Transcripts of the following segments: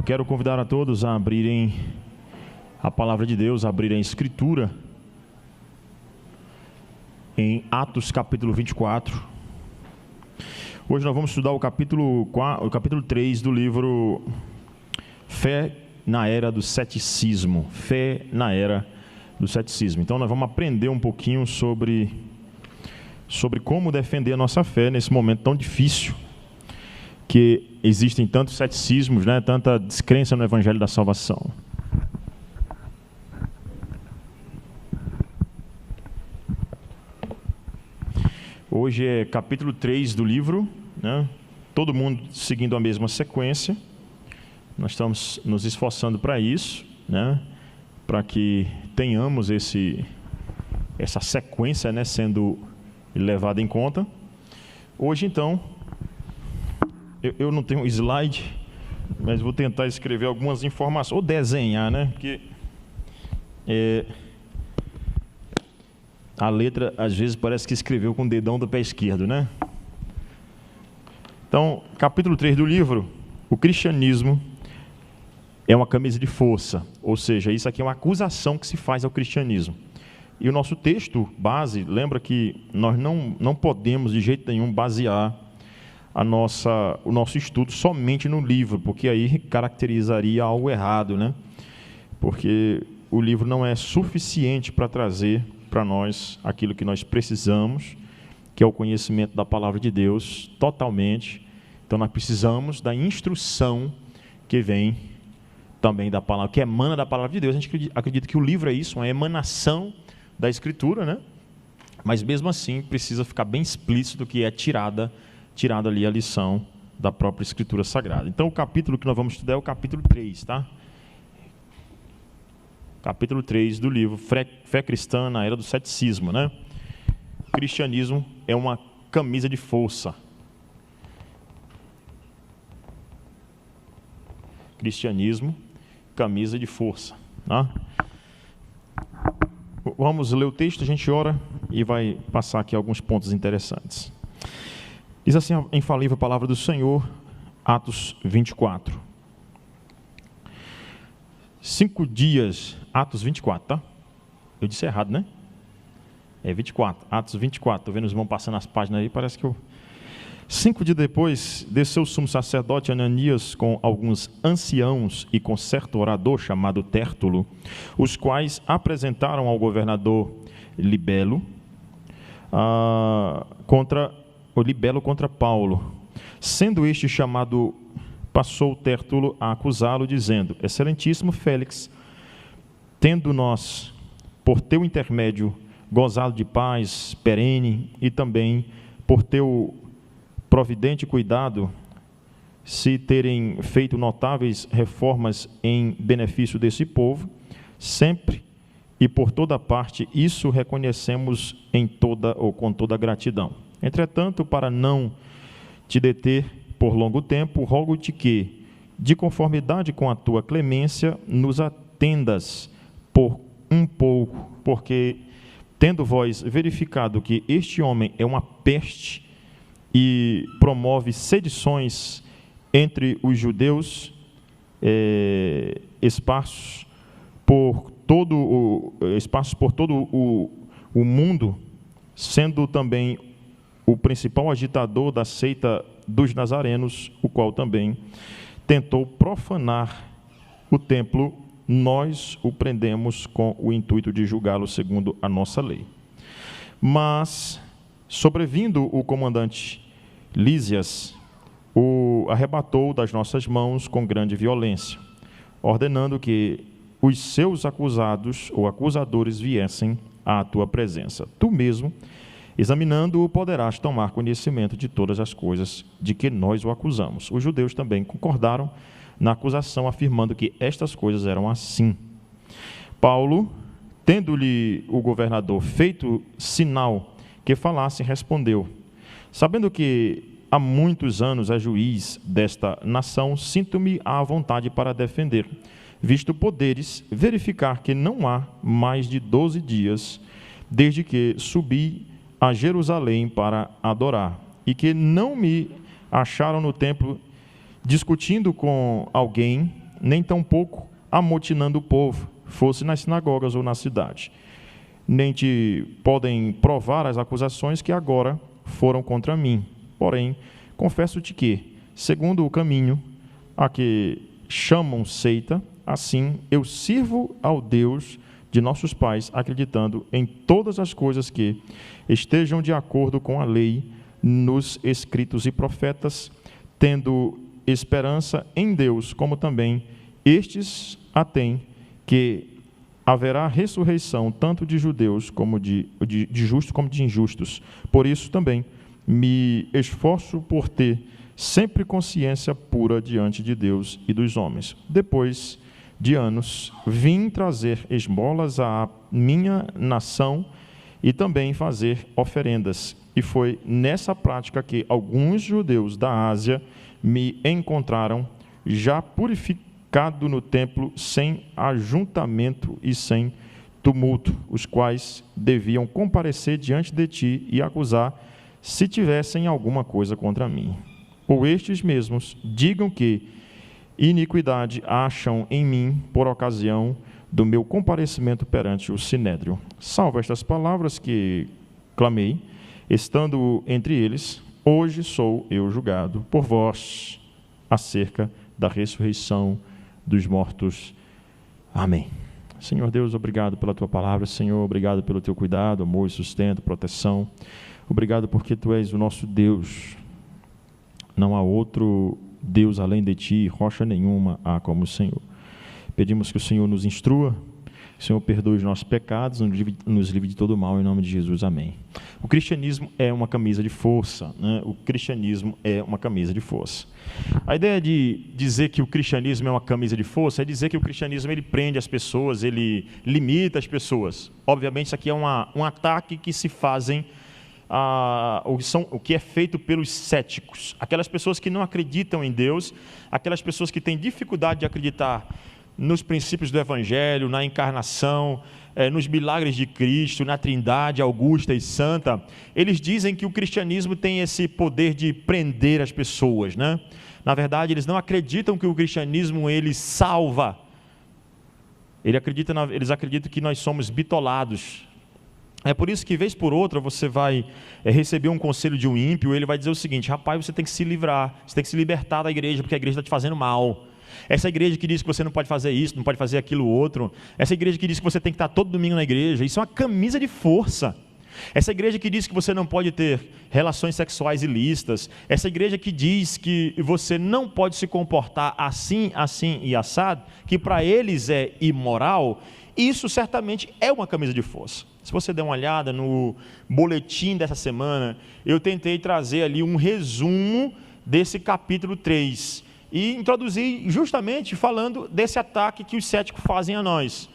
Eu quero convidar a todos a abrirem a palavra de Deus, a abrirem a Escritura em Atos capítulo 24. Hoje nós vamos estudar o capítulo 3 do livro Fé na Era do Ceticismo. Fé na Era do Ceticismo. Então nós vamos aprender um pouquinho sobre como defender a nossa fé nesse momento tão difícil, que existem tantos ceticismos, tanta descrença no Evangelho da Salvação. Hoje é capítulo 3 do livro, todo mundo seguindo a mesma sequência. Nós estamos nos esforçando para isso, para que tenhamos essa sequência sendo levada em conta. Hoje, então, eu não tenho slide, mas vou tentar escrever algumas informações, ou desenhar, porque a letra, às vezes, parece que escreveu com o dedão do pé esquerdo, Então, capítulo 3 do livro, o cristianismo é uma camisa de força, ou seja, isso aqui é uma acusação que se faz ao cristianismo. E o nosso texto base, lembra que nós não podemos de jeito nenhum basear o nosso estudo somente no livro, porque aí caracterizaria algo errado, Porque o livro não é suficiente para trazer para nós aquilo que nós precisamos, que é o conhecimento da palavra de Deus totalmente. Então nós precisamos da instrução que vem também da palavra, que emana da palavra de Deus. A gente acredita que o livro é isso, uma emanação da Escritura, Mas mesmo assim precisa ficar bem explícito que é tirada ali a lição da própria Escritura Sagrada. Então o capítulo que nós vamos estudar é o capítulo 3, Capítulo 3 do livro Fé Cristã na Era do Ceticismo, Cristianismo é uma camisa de força. Cristianismo, camisa de força. Vamos ler o texto, a gente ora e vai passar aqui alguns pontos interessantes. Diz assim a infalível palavra do Senhor, Atos 24. 5 dias, Atos 24, Eu disse errado, É 24, Atos 24. Estou vendo os irmãos passando as páginas aí, parece que 5 dias depois, desceu o sumo sacerdote Ananias com alguns anciãos e com certo orador chamado Tértulo, os quais apresentaram ao governador Libelo contra Paulo. Sendo este chamado, passou Tértulo a acusá-lo, dizendo: Excelentíssimo Félix, tendo nós, por teu intermédio, gozado de paz perene, e também por teu providente cuidado, se terem feito notáveis reformas em benefício desse povo, sempre e por toda parte, isso reconhecemos com toda gratidão. Entretanto, para não te deter por longo tempo, rogo-te que, de conformidade com a tua clemência, nos atendas por um pouco, porque, tendo vós verificado que este homem é uma peste e promove sedições entre os judeus, esparsos por todo o mundo, sendo também o principal agitador da seita dos nazarenos, o qual também tentou profanar o templo, nós o prendemos com o intuito de julgá-lo segundo a nossa lei. Mas, sobrevindo o comandante Lísias, o arrebatou das nossas mãos com grande violência, ordenando que os seus acusados ou acusadores viessem à tua presença. Tu mesmo, examinando-o, poderás tomar conhecimento de todas as coisas de que nós o acusamos. Os judeus também concordaram na acusação, afirmando que estas coisas eram assim. Paulo, tendo-lhe o governador feito sinal que falasse, respondeu: Sabendo que há muitos anos é juiz desta nação, sinto-me à vontade para defender, visto poderes verificar que não há mais de 12 dias desde que subi a Jerusalém para adorar, e que não me acharam no templo discutindo com alguém, nem tampouco amotinando o povo, fosse nas sinagogas ou na cidade. Nem te podem provar as acusações que agora foram contra mim. Porém, confesso-te que, segundo o caminho a que chamam seita, assim eu sirvo ao Deus de nossos pais, acreditando em todas as coisas que estejam de acordo com a lei, nos escritos e profetas, tendo esperança em Deus, como também estes a têm, que haverá ressurreição tanto de judeus como de justos como de injustos. Por isso também me esforço por ter sempre consciência pura diante de Deus e dos homens. Depois de anos, vim trazer esmolas à minha nação e também fazer oferendas. E foi nessa prática que alguns judeus da Ásia me encontraram já purificado no templo, sem ajuntamento e sem tumulto, os quais deviam comparecer diante de ti e acusar, se tivessem alguma coisa contra mim. Ou estes mesmos digam que iniquidade acham em mim por ocasião do meu comparecimento perante o Sinédrio. Salvo estas palavras que clamei, estando entre eles, hoje sou eu julgado por vós acerca da ressurreição dos mortos. Amém. Senhor Deus, obrigado pela tua palavra. Senhor, obrigado pelo teu cuidado, amor, sustento, proteção. Obrigado porque tu és o nosso Deus. Não há outro Deus além de ti, rocha nenhuma há como o Senhor. Pedimos que o Senhor nos instrua, que o Senhor perdoe os nossos pecados, nos livre de todo mal, em nome de Jesus, amém. O cristianismo é uma camisa de força, né? O cristianismo é uma camisa de força. A ideia de dizer que o cristianismo é uma camisa de força é dizer que o cristianismo ele prende as pessoas, ele limita as pessoas. Obviamente isso aqui é um ataque que se fazem o que é feito pelos céticos, aquelas pessoas que não acreditam em Deus, aquelas pessoas que têm dificuldade de acreditar nos princípios do Evangelho, na encarnação, nos milagres de Cristo, na Trindade augusta e santa. Eles dizem que o cristianismo tem esse poder de prender as pessoas, né? Na verdade, eles não acreditam que o cristianismo ele salva. Eles acreditam que nós somos bitolados. É por isso que, vez por outra, você vai receber um conselho de um ímpio, ele vai dizer o seguinte: rapaz, você tem que se livrar, você tem que se libertar da igreja, porque a igreja está te fazendo mal. Essa igreja que diz que você não pode fazer isso, não pode fazer aquilo outro, essa igreja que diz que você tem que estar todo domingo na igreja, isso é uma camisa de força. Essa igreja que diz que você não pode ter relações sexuais ilícitas, essa igreja que diz que você não pode se comportar assim, assim e assado, que para eles é imoral, isso certamente é uma camisa de força. Se você der uma olhada no boletim dessa semana, eu tentei trazer ali um resumo desse capítulo 3 e introduzir justamente falando desse ataque que os céticos fazem a nós.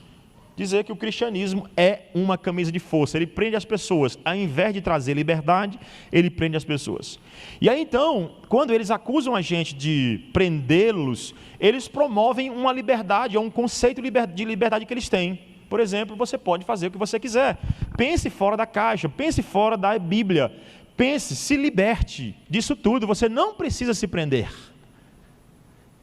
Dizer que o cristianismo é uma camisa de força, ele prende as pessoas, ao invés de trazer liberdade, ele prende as pessoas. E aí então, quando eles acusam a gente de prendê-los, eles promovem uma liberdade, é um conceito de liberdade que eles têm. Por exemplo, você pode fazer o que você quiser. Pense fora da caixa, pense fora da Bíblia. Pense, se liberte disso tudo, você não precisa se prender.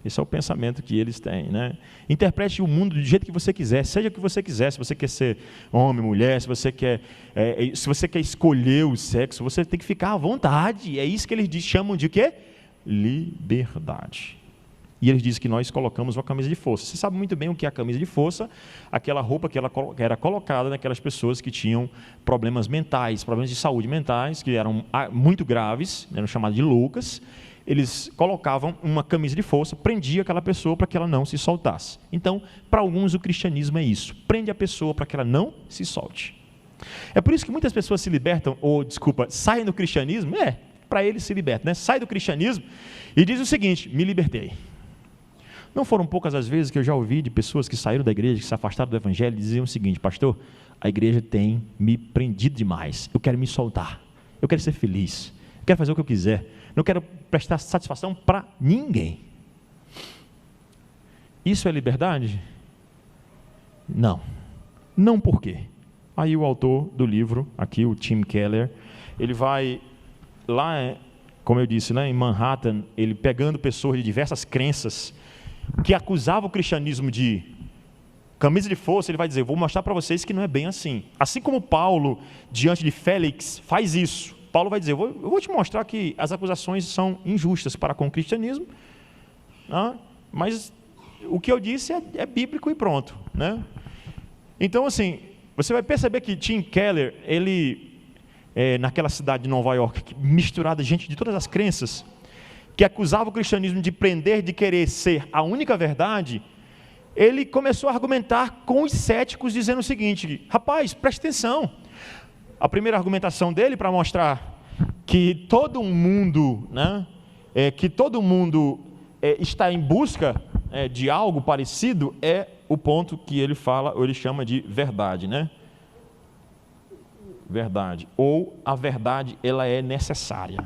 Esse é o pensamento que eles têm, né? Interprete o mundo do jeito que você quiser, seja o que você quiser. Se você quer ser homem, mulher, se você quer escolher o sexo, você tem que ficar à vontade. É isso que eles chamam de quê? Liberdade. E eles dizem que nós colocamos uma camisa de força. Você sabe muito bem o que é a camisa de força, aquela roupa que era colocada naquelas pessoas que tinham problemas mentais, problemas de saúde mentais, que eram muito graves, eram chamados de loucas. Eles colocavam uma camisa de força, prendia aquela pessoa para que ela não se soltasse. Então, para alguns o cristianismo é isso, prende a pessoa para que ela não se solte. É por isso que muitas pessoas se libertam, saem do cristianismo, para eles se libertam, né? Sai do cristianismo e diz o seguinte: me libertei. Não foram poucas as vezes que eu já ouvi de pessoas que saíram da igreja, que se afastaram do evangelho, e diziam o seguinte: pastor, a igreja tem me prendido demais, eu quero me soltar, eu quero ser feliz, eu quero fazer o que eu quiser, não quero prestar satisfação para ninguém. Isso é liberdade? Não. Não por quê? Aí o autor do livro, aqui o Tim Keller, ele vai lá, como eu disse, né, em Manhattan, ele pegando pessoas de diversas crenças, que acusava o cristianismo de camisa de força, ele vai dizer, vou mostrar para vocês que não é bem assim. Assim como Paulo, diante de Félix, faz isso. Paulo vai dizer, eu vou te mostrar que as acusações são injustas para com o cristianismo, mas o que eu disse é bíblico e pronto, né? Então, assim, você vai perceber que Tim Keller, ele, naquela cidade de Nova York, misturada gente de todas as crenças, que acusava o cristianismo de prender, de querer ser a única verdade, ele começou a argumentar com os céticos, dizendo o seguinte, rapaz, preste atenção. A primeira argumentação dele, para mostrar que todo mundo, né, está em busca de algo parecido, é o ponto que ele fala, ou ele chama de verdade, né? Verdade. Ou a verdade, ela é necessária.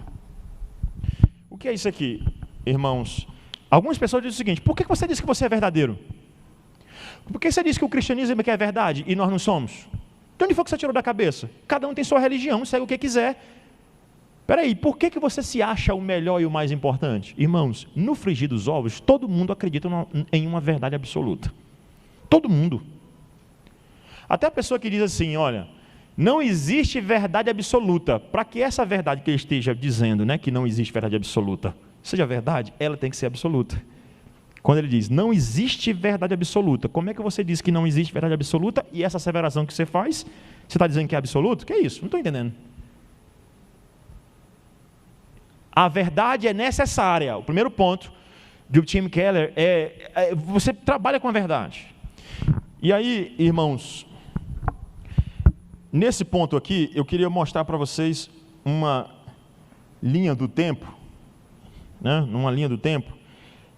O que é isso aqui, irmãos? Algumas pessoas dizem o seguinte, por que você diz que você é verdadeiro? Por que você diz que o cristianismo é verdade e nós não somos? De onde foi que você tirou da cabeça? Cada um tem sua religião, segue o que quiser. Espera aí, por que você se acha o melhor e o mais importante? Irmãos, no frigir dos ovos, todo mundo acredita em uma verdade absoluta. Todo mundo. Até a pessoa que diz assim, olha, não existe verdade absoluta. Para que essa verdade que ele esteja dizendo, né, que não existe verdade absoluta, seja verdade, ela tem que ser absoluta. Quando ele diz, não existe verdade absoluta, como é que você diz que não existe verdade absoluta e essa asseveração que você faz, você está dizendo que é absoluto? Que é isso? Não estou entendendo. A verdade é necessária. O primeiro ponto do Tim Keller é você trabalha com a verdade. E aí, irmãos, nesse ponto aqui, eu queria mostrar para vocês uma linha do tempo, né? Numa linha do tempo,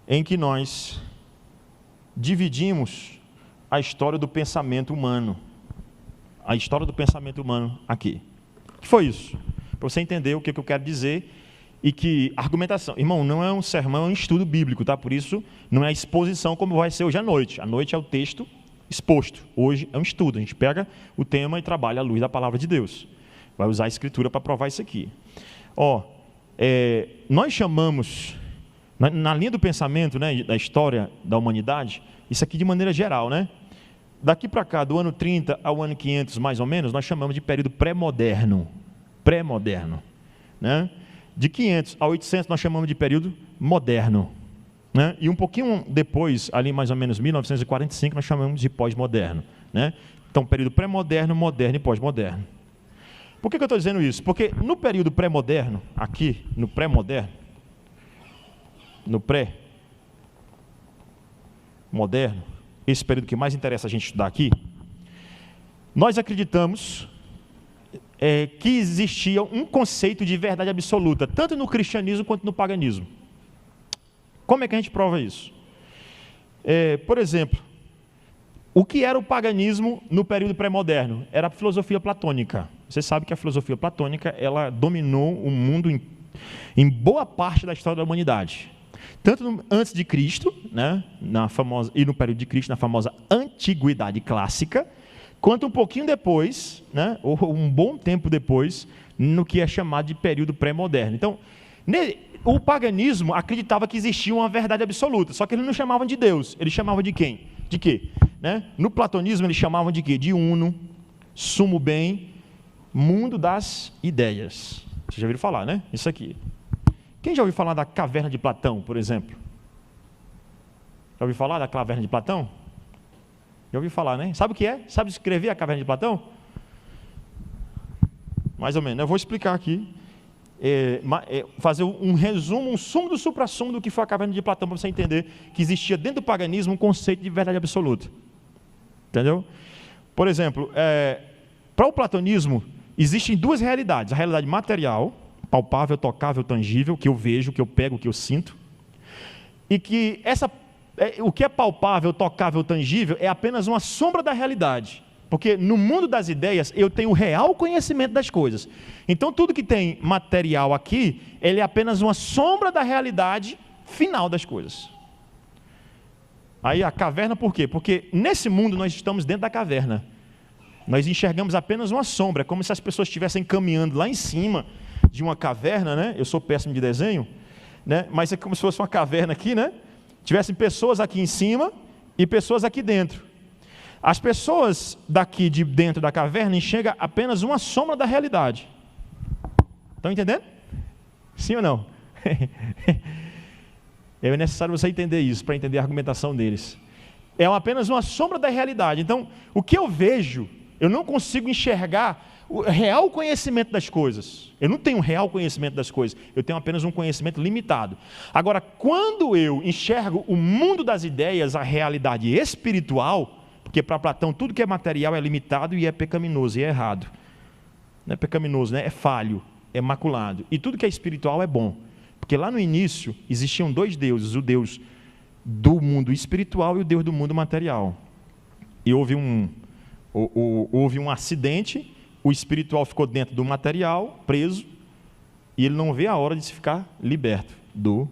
em que nós dividimos a história do pensamento humano. A história do pensamento humano aqui. O que foi isso? Para você entender o que eu quero dizer e que argumentação. Irmão, não é um sermão, é um estudo bíblico, tá? Por isso, não é exposição como vai ser hoje à noite. À noite é o texto exposto. Hoje é um estudo. A gente pega o tema e trabalha à luz da palavra de Deus. Vai usar a escritura para provar isso aqui. Nós chamamos, na linha do pensamento, né, da história da humanidade, isso aqui de maneira geral, né? Daqui para cá, do ano 30 ao ano 500, mais ou menos, nós chamamos de período pré-moderno. Pré-moderno, né? De 500 a 800, nós chamamos de período moderno. Né? E um pouquinho depois, ali mais ou menos 1945, nós chamamos de pós-moderno. Né? Então, período pré-moderno, moderno e pós-moderno. Por que eu estou dizendo isso? Porque no período pré-moderno, aqui, no pré-moderno, no pré-moderno, esse período que mais interessa a gente estudar aqui, nós acreditamos que existia um conceito de verdade absoluta, tanto no cristianismo quanto no paganismo. Como é que a gente prova isso? Por exemplo, o que era o paganismo no período pré-moderno? Era a filosofia platônica. Você sabe que a filosofia platônica, ela dominou o mundo em boa parte da história da humanidade. Tanto antes de Cristo, né, e no período de Cristo, na famosa Antiguidade Clássica, quanto um pouquinho depois, né, ou um bom tempo depois, no que é chamado de período pré-moderno. Então, o paganismo acreditava que existia uma verdade absoluta, só que eles não chamavam de Deus, eles chamavam de quem? De quê? Né? No platonismo eles chamavam de quê? De uno, sumo bem, mundo das ideias. Vocês já ouviram falar, né? Isso aqui. Quem já ouviu falar da caverna de Platão, por exemplo? Já ouviu falar da caverna de Platão? Já ouviu falar, né? Sabe o que é? Sabe escrever a caverna de Platão? Mais ou menos. Eu vou explicar aqui. Fazer um resumo, um sumo do supra-sumo do que foi a caverna de Platão, para você entender que existia dentro do paganismo um conceito de verdade absoluta. Entendeu? Por exemplo, para o platonismo, existem duas realidades. A realidade material, palpável, tocável, tangível, que eu vejo, que eu pego, que eu sinto. E que o que é palpável, tocável, tangível é apenas uma sombra da realidade. Porque no mundo das ideias eu tenho o real conhecimento das coisas. Então tudo que tem material aqui, ele é apenas uma sombra da realidade final das coisas. Aí a caverna por quê? Porque nesse mundo nós estamos dentro da caverna. Nós enxergamos apenas uma sombra, como se as pessoas estivessem caminhando lá em cima de uma caverna, né? Eu sou péssimo de desenho, né? Mas é como se fosse uma caverna aqui, né? tivessem pessoas aqui em cima e pessoas aqui dentro. As pessoas daqui de dentro da caverna enxergam apenas uma sombra da realidade. Estão entendendo? Sim ou não? É necessário você entender isso, para entender a argumentação deles. É apenas uma sombra da realidade. Então, o que eu vejo, eu não consigo enxergar o real conhecimento das coisas. Eu não tenho um real conhecimento das coisas, eu tenho apenas um conhecimento limitado. Agora, quando eu enxergo o mundo das ideias, a realidade espiritual, porque para Platão tudo que é material é limitado e é pecaminoso e é errado. Não é pecaminoso, né? É falho, é maculado. E tudo que é espiritual é bom. Porque lá no início existiam dois deuses, o Deus do mundo espiritual e o Deus do mundo material. E houve um acidente, o espiritual ficou dentro do material, preso, e ele não vê a hora de se ficar liberto do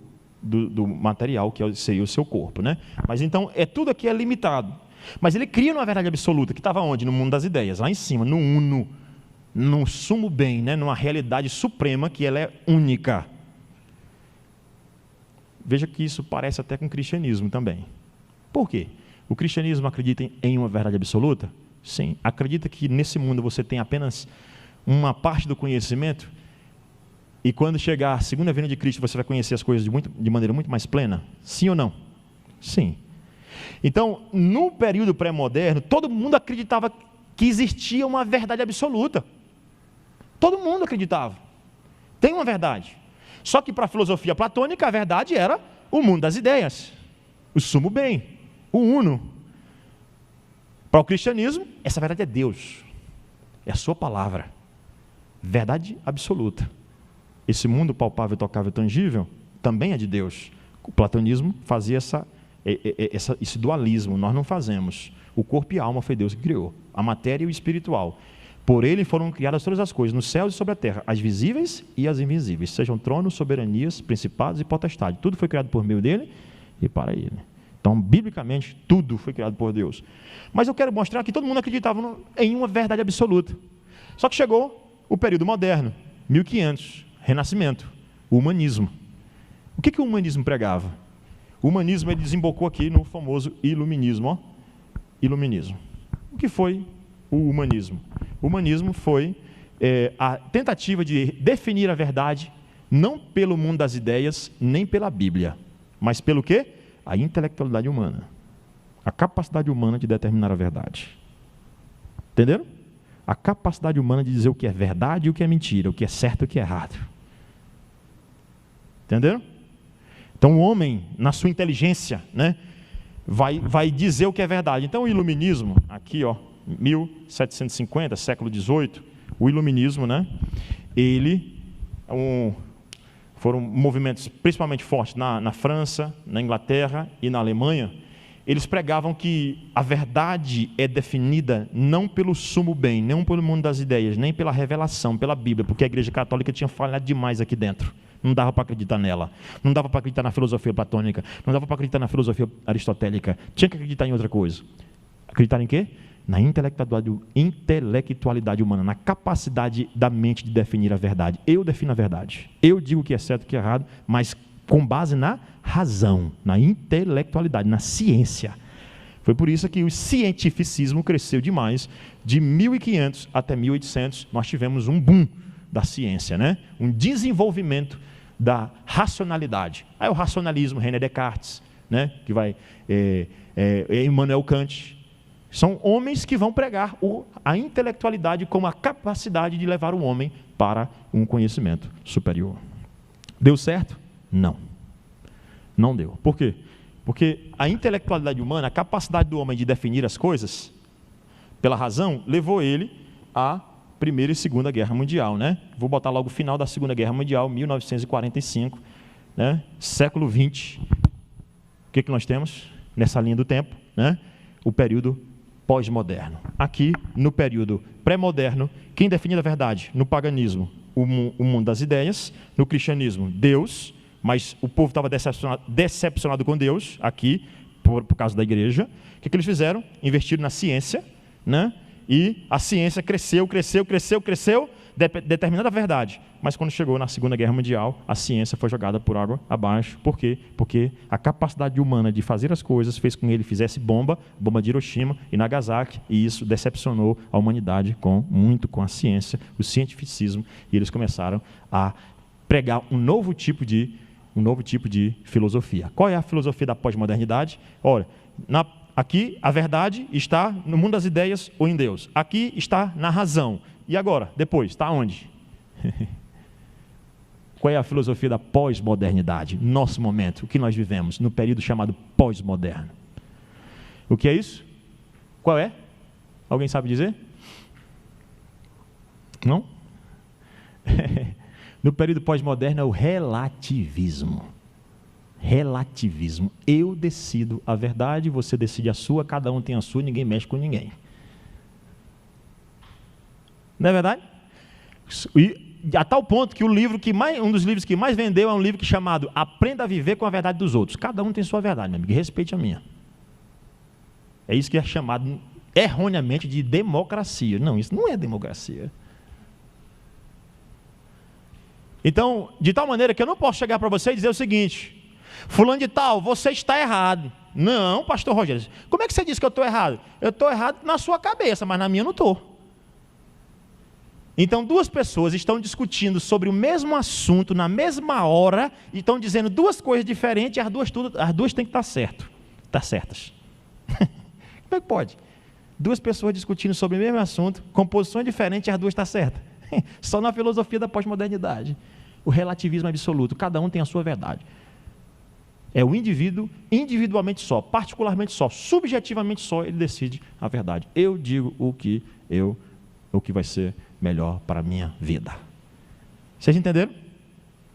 material, que seria o seu corpo, né? Mas então, tudo aqui é limitado. Mas ele cria uma verdade absoluta, que estava onde? No mundo das ideias, lá em cima, no uno, no sumo bem, né? Numa realidade suprema, que ela é única. Veja que isso parece até com o cristianismo também. Por quê? O cristianismo acredita em uma verdade absoluta? Sim. Acredita que nesse mundo você tem apenas uma parte do conhecimento e quando chegar a segunda vinda de Cristo você vai conhecer as coisas de maneira muito mais plena? Sim ou não? Sim. Então, no período pré-moderno, todo mundo acreditava que existia uma verdade absoluta. Todo mundo acreditava. Tem uma verdade. Só que para a filosofia platônica, a verdade era o mundo das ideias, o sumo bem, o uno. Para o cristianismo, essa verdade é Deus, é a sua palavra, verdade absoluta. Esse mundo palpável, tocável, tangível, também é de Deus. O platonismo fazia esse dualismo, nós não fazemos. O corpo e a alma foi Deus que criou, a matéria e o espiritual. Por ele foram criadas todas as coisas, nos céus e sobre a terra, as visíveis e as invisíveis, sejam tronos, soberanias, principados e potestades. Tudo foi criado por meio dele e para ele. Então, biblicamente, tudo foi criado por Deus. Mas eu quero mostrar que todo mundo acreditava em uma verdade absoluta. Só que chegou o período moderno, 1500, Renascimento, o humanismo. O que o humanismo pregava? O humanismo ele desembocou aqui no famoso iluminismo. Ó. Iluminismo. O que foi o humanismo? O humanismo foi a tentativa de definir a verdade não pelo mundo das ideias, nem pela Bíblia, mas pelo quê? A intelectualidade humana, a capacidade humana de determinar a verdade. Entenderam? A capacidade humana de dizer o que é verdade e o que é mentira, o que é certo e o que é errado. Entenderam? Então o homem, na sua inteligência, né, vai dizer o que é verdade. Então o iluminismo, aqui ó, 1750, século XVIII, o iluminismo, né, foram movimentos principalmente fortes na França, na Inglaterra e na Alemanha. Eles pregavam que a verdade é definida não pelo sumo bem, não pelo mundo das ideias, nem pela revelação, pela Bíblia, porque a Igreja Católica tinha falhado demais aqui dentro. Não dava para acreditar nela, não dava para acreditar na filosofia platônica, não dava para acreditar na filosofia aristotélica, tinha que acreditar em outra coisa. Acreditar em quê? Na intelectualidade humana, na capacidade da mente de definir a verdade. Eu defino a verdade, eu digo o que é certo e o que é errado, mas com base na razão, na intelectualidade, na ciência. Foi por isso que o cientificismo cresceu demais. De 1500 até 1800, nós tivemos um boom da ciência, né? Um desenvolvimento da racionalidade. Aí o racionalismo, René Descartes, né? Que vai Immanuel Kant. São homens que vão pregar a intelectualidade como a capacidade de levar o homem para um conhecimento superior. Deu certo? Não. Não deu. Por quê? Porque a intelectualidade humana, a capacidade do homem de definir as coisas pela razão, levou ele à Primeira e Segunda Guerra Mundial, né? Vou botar logo o final da Segunda Guerra Mundial, 1945, né? Século XX. O que nós temos nessa linha do tempo, né? O período pós-moderno. Aqui, no período pré-moderno, quem define a verdade? No paganismo, o mundo das ideias. No cristianismo, Deus. Mas o povo estava decepcionado com Deus, aqui, por causa da igreja. O que eles fizeram? Investiram na ciência, né? E a ciência cresceu. determinada verdade. Mas quando chegou na Segunda Guerra Mundial, a ciência foi jogada por água abaixo. Por quê? Porque a capacidade humana de fazer as coisas fez com que ele fizesse bomba de Hiroshima e Nagasaki, e isso decepcionou a humanidade muito com a ciência, o cientificismo, e eles começaram a pregar um novo tipo de filosofia. Qual é a filosofia da pós-modernidade? Olha, aqui a verdade está no mundo das ideias ou em Deus. Aqui está na razão. E agora? Depois, está onde? Qual é a filosofia da pós-modernidade? Nosso momento, o que nós vivemos no período chamado pós-moderno. O que é isso? Qual é? Alguém sabe dizer? Não? No período pós-moderno é o relativismo. Relativismo. Eu decido a verdade, você decide a sua, cada um tem a sua, ninguém mexe com ninguém. Não é verdade? E a tal ponto que um dos livros que mais vendeu é um livro chamado Aprenda a Viver com a Verdade dos Outros. Cada um tem sua verdade, meu amigo, respeite a minha. É isso que é chamado erroneamente de democracia. Não, isso não é democracia. Então, de tal maneira que eu não posso chegar para você e dizer o seguinte: fulano de tal, você está errado. Não, pastor Rogério, como é que você diz que eu estou errado? Eu estou errado na sua cabeça, mas na minha eu não estou. Então, duas pessoas estão discutindo sobre o mesmo assunto na mesma hora e estão dizendo duas coisas diferentes e as duas têm que estar certas. Como é que pode? Duas pessoas discutindo sobre o mesmo assunto, com posições diferentes e as duas estão certas. Só na filosofia da pós-modernidade. O relativismo absoluto, cada um tem a sua verdade. É o indivíduo, individualmente só, particularmente só, subjetivamente só, ele decide a verdade. Eu digo o que vai ser melhor para a minha vida. Vocês entenderam?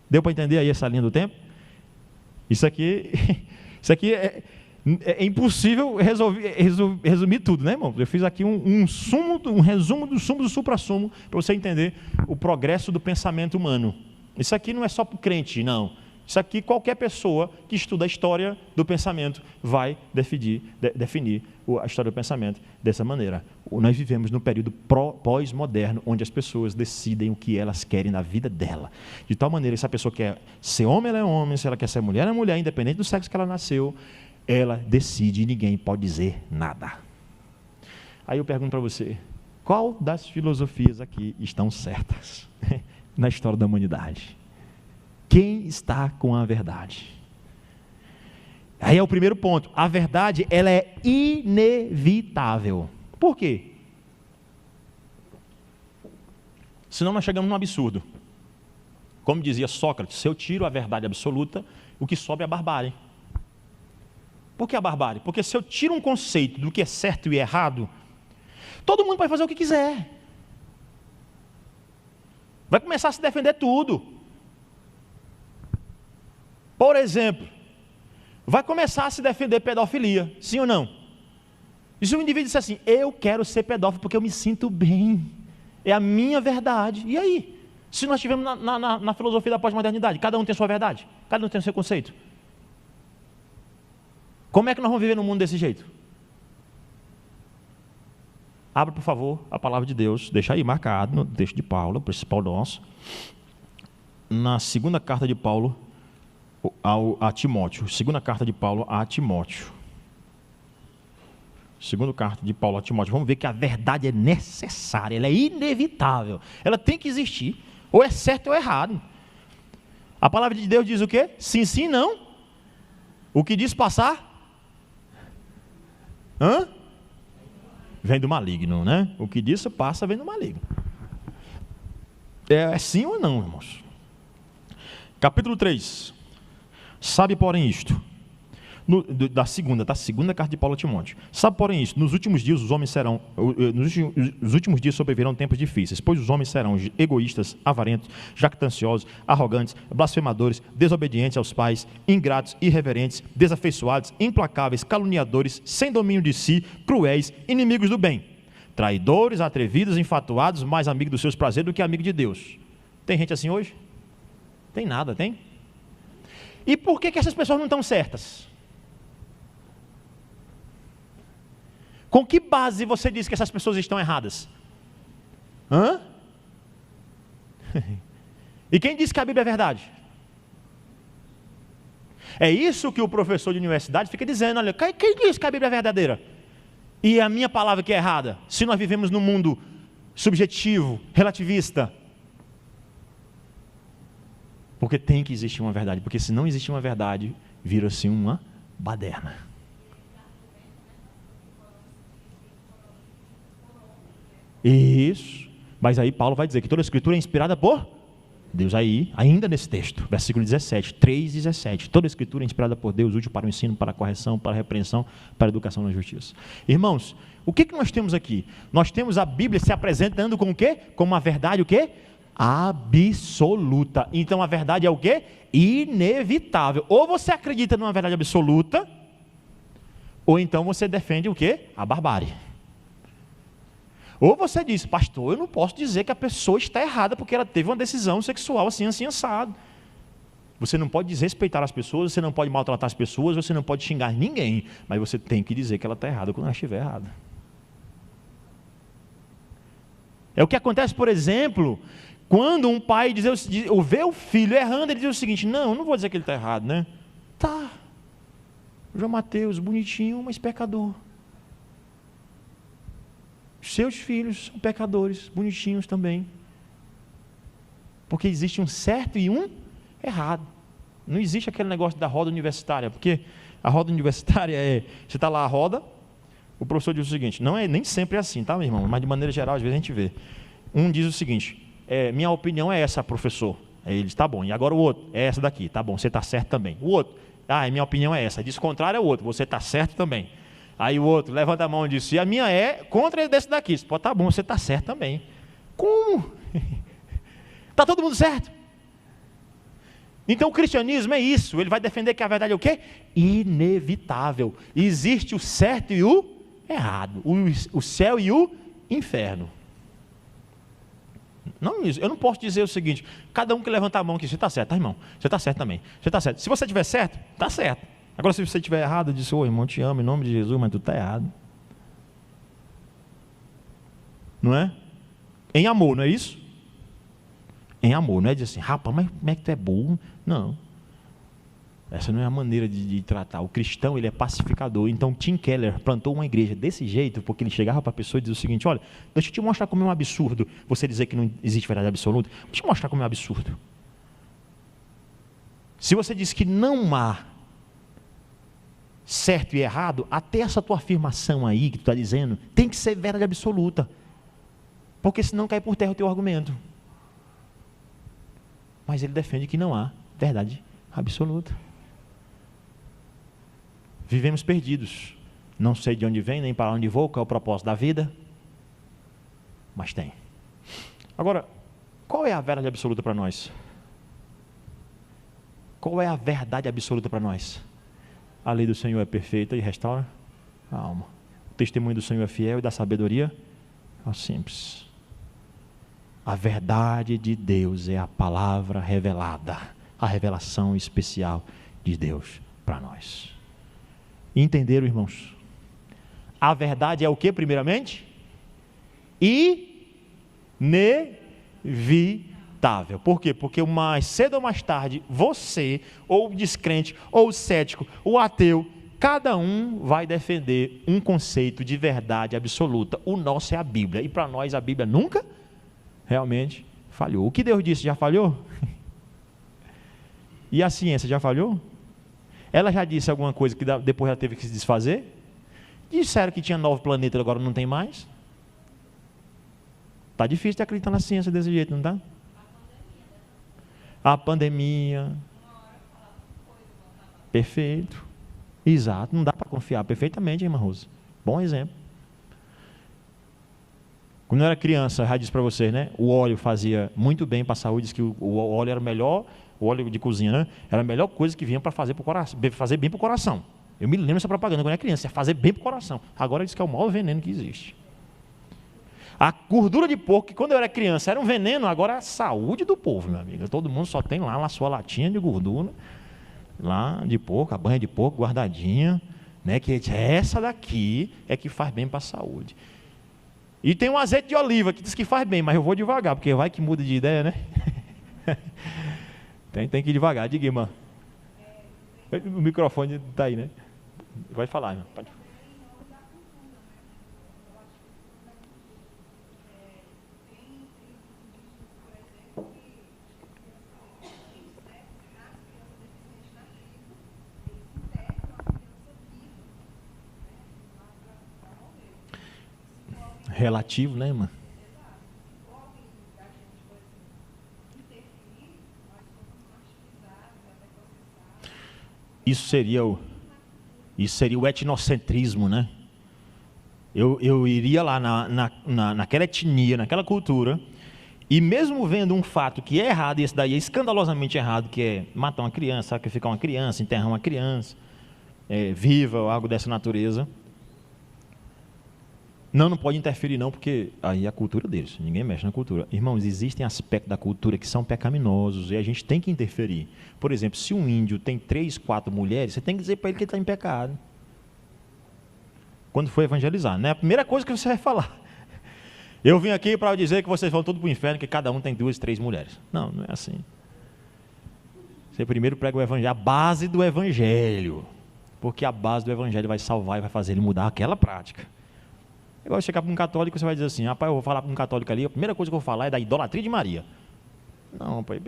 Deu para entender aí essa linha do tempo? Isso aqui é impossível resumir tudo, né, irmão? Eu fiz aqui um resumo do sumo do supra-sumo para você entender o progresso do pensamento humano. Isso aqui não é só para o crente, não. Isso aqui qualquer pessoa que estuda a história do pensamento vai definir a história do pensamento dessa maneira. Nós vivemos num período pós-moderno, onde as pessoas decidem o que elas querem na vida dela. De tal maneira que se a pessoa quer ser homem, ela é homem, se ela quer ser mulher, ela é mulher, independente do sexo que ela nasceu, ela decide e ninguém pode dizer nada. Aí eu pergunto para você, qual das filosofias aqui estão certas na história da humanidade? Quem está com a verdade? Aí é o primeiro ponto. A verdade, ela é inevitável. Por quê? Senão nós chegamos num absurdo. Como dizia Sócrates, se eu tiro a verdade absoluta, o que sobra é a barbárie. Por que a barbárie? Porque se eu tiro um conceito do que é certo e errado, todo mundo pode fazer o que quiser. Vai começar a se defender tudo. Por exemplo, vai começar a se defender pedofilia, sim ou não? E se o indivíduo disser assim, eu quero ser pedófilo porque eu me sinto bem, é a minha verdade. E aí? Se nós estivermos na filosofia da pós-modernidade, cada um tem a sua verdade, cada um tem o seu conceito. Como é que nós vamos viver num mundo desse jeito? Abra, por favor, a palavra de Deus, deixa aí marcado no texto de Paulo, principal nosso, na segunda carta de Paulo a Timóteo, segunda carta de Paulo a Timóteo. Segunda carta de Paulo a Timóteo. Vamos ver que a verdade é necessária, ela é inevitável, ela tem que existir, ou é certo ou é errado. A palavra de Deus diz o quê? Sim, sim, não. O que diz passar? Vem do maligno, né? O que diz passa vem do maligno. É sim ou não, irmãos? Capítulo 3. Sabe, porém, isto, da segunda carta de Paulo a Timóteo. Sabe, porém, isto, nos últimos dias sobrevirão tempos difíceis, pois os homens serão egoístas, avarentos, jactanciosos, arrogantes, blasfemadores, desobedientes aos pais, ingratos, irreverentes, desafeiçoados, implacáveis, caluniadores, sem domínio de si, cruéis, inimigos do bem, traidores, atrevidos, enfatuados, mais amigos dos seus prazeres do que amigo de Deus. Tem gente assim hoje? Tem nada, tem? E por que essas pessoas não estão certas? Com que base você diz que essas pessoas estão erradas? E quem disse que a Bíblia é verdade? É isso que o professor de universidade fica dizendo, olha, quem disse que a Bíblia é verdadeira? E a minha palavra que é errada? Se nós vivemos num mundo subjetivo, relativista. Porque tem que existir uma verdade, porque se não existir uma verdade, vira-se uma baderna. Isso. Mas aí Paulo vai dizer que toda a escritura é inspirada por Deus. Aí, ainda nesse texto, versículo 17, 3:17. Toda a escritura é inspirada por Deus, útil para o ensino, para a correção, para a repreensão, para a educação na justiça. Irmãos, o que nós temos aqui? Nós temos a Bíblia se apresentando como o quê? Como uma verdade o quê? Absoluta. Então a verdade é o quê? Inevitável. Ou você acredita numa verdade absoluta, ou então você defende o quê? A barbárie. Ou você diz, pastor, eu não posso dizer que a pessoa está errada porque ela teve uma decisão sexual assim, assim, assado. Você não pode desrespeitar as pessoas, você não pode maltratar as pessoas, você não pode xingar ninguém, mas você tem que dizer que ela está errada quando ela estiver errada. É o que acontece, por exemplo, quando um pai vê o filho errando, ele diz o seguinte, não vou dizer que ele está errado, né? Tá, João Mateus, bonitinho, mas pecador. Seus filhos são pecadores, bonitinhos também. Porque existe um certo e um errado. Não existe aquele negócio da roda universitária, porque a roda universitária você está lá a roda, o professor diz o seguinte, nem sempre é assim, tá, meu irmão? Mas de maneira geral, às vezes a gente vê. Um diz o seguinte, minha opinião é essa, professor. Aí ele diz, tá bom. E agora o outro, é essa daqui, tá bom, você está certo também. O outro, minha opinião é essa. Diz contrário é o outro, você está certo também. Aí o outro levanta a mão e diz, e a minha é contra desse daqui. Pô, tá bom, você está certo também. Como? Está todo mundo certo? Então o cristianismo é isso, ele vai defender que a verdade é o quê? Inevitável. Existe o certo e o errado, o céu e o inferno. Não, eu não posso dizer o seguinte, cada um que levanta a mão aqui, você está certo, tá, irmão? Você está certo também, você está certo. Se você estiver certo, está certo. Agora se você estiver errado, eu disse, irmão, te amo em nome de Jesus, mas tu está errado. Não é? Em amor, não é isso? Em amor, não é dizer assim, rapaz, mas como é que tu é burro? Não. Essa não é a maneira de tratar. O cristão, ele é pacificador. Então Tim Keller plantou uma igreja desse jeito, porque ele chegava para a pessoa e dizia o seguinte, olha, deixa eu te mostrar como é um absurdo você dizer que não existe verdade absoluta. Deixa eu te mostrar como é um absurdo. Se você diz que não há certo e errado, até essa tua afirmação aí que tu está dizendo, tem que ser verdade absoluta. Porque senão cai por terra o teu argumento. Mas ele defende que não há verdade absoluta. Vivemos perdidos. Não sei de onde vem, nem para onde vou, qual é o propósito da vida. Mas tem. Agora, qual é a verdade absoluta para nós? Qual é a verdade absoluta para nós? A lei do Senhor é perfeita e restaura a alma. O testemunho do Senhor é fiel e da sabedoria é simples. A verdade de Deus é a palavra revelada, a revelação especial de Deus para nós. Entenderam, irmãos? A verdade é o que, primeiramente? Inevitável. Por quê? Porque mais cedo ou mais tarde, você, ou o descrente, ou o cético, o ateu, cada um vai defender um conceito de verdade absoluta. O nosso é a Bíblia. E para nós a Bíblia nunca realmente falhou. O que Deus disse já falhou? E a ciência já falhou? Ela já disse alguma coisa que depois ela teve que se desfazer? Disseram que tinha 9 planetas, agora não tem mais? Está difícil de acreditar na ciência desse jeito, não está? A pandemia. Perfeito. Exato, não dá para confiar perfeitamente, irmã Rosa. Bom exemplo. Quando eu era criança, eu já disse para vocês, né? O óleo fazia muito bem para a saúde, diz que o óleo era o melhor, o óleo de cozinha, né? Era a melhor coisa que vinha para fazer bem para o coração. Eu me lembro dessa propaganda quando eu era criança, ia fazer bem para o coração. Agora diz que é o maior veneno que existe. A gordura de porco, que quando eu era criança era um veneno, agora é a saúde do povo, meu amigo. Todo mundo só tem lá a sua latinha de gordura, lá de porco, a banha de porco guardadinha, né? Que essa daqui é que faz bem para a saúde. E tem um azeite de oliva que diz que faz bem, mas eu vou devagar, porque vai que muda de ideia, né? Tem que ir devagar, diga, irmã. O microfone está aí, né? Vai falar, irmã. Pode. Relativo, né, irmã? Isso seria o etnocentrismo, né? Eu iria lá naquela etnia, naquela cultura, e mesmo vendo um fato que é errado, e esse daí é escandalosamente errado, que é matar uma criança, sacrificar uma criança, enterrar uma criança, viva ou algo dessa natureza, não pode interferir não, porque aí é a cultura deles, ninguém mexe na cultura. Irmãos, existem aspectos da cultura que são pecaminosos e a gente tem que interferir. Por exemplo, se um índio tem 3, 4 mulheres, você tem que dizer para ele que ele está em pecado. Quando for evangelizar, não é a primeira coisa que você vai falar. Eu vim aqui para dizer que vocês vão tudo para o inferno, que cada um tem 2, 3 mulheres. Não é assim. Você primeiro prega o evangelho, a base do evangelho, porque a base do evangelho vai salvar e vai fazer ele mudar aquela prática. Igual chegar para um católico, você vai dizer assim, rapaz, eu vou falar para um católico ali, a primeira coisa que eu vou falar é da idolatria de Maria. Não, pai,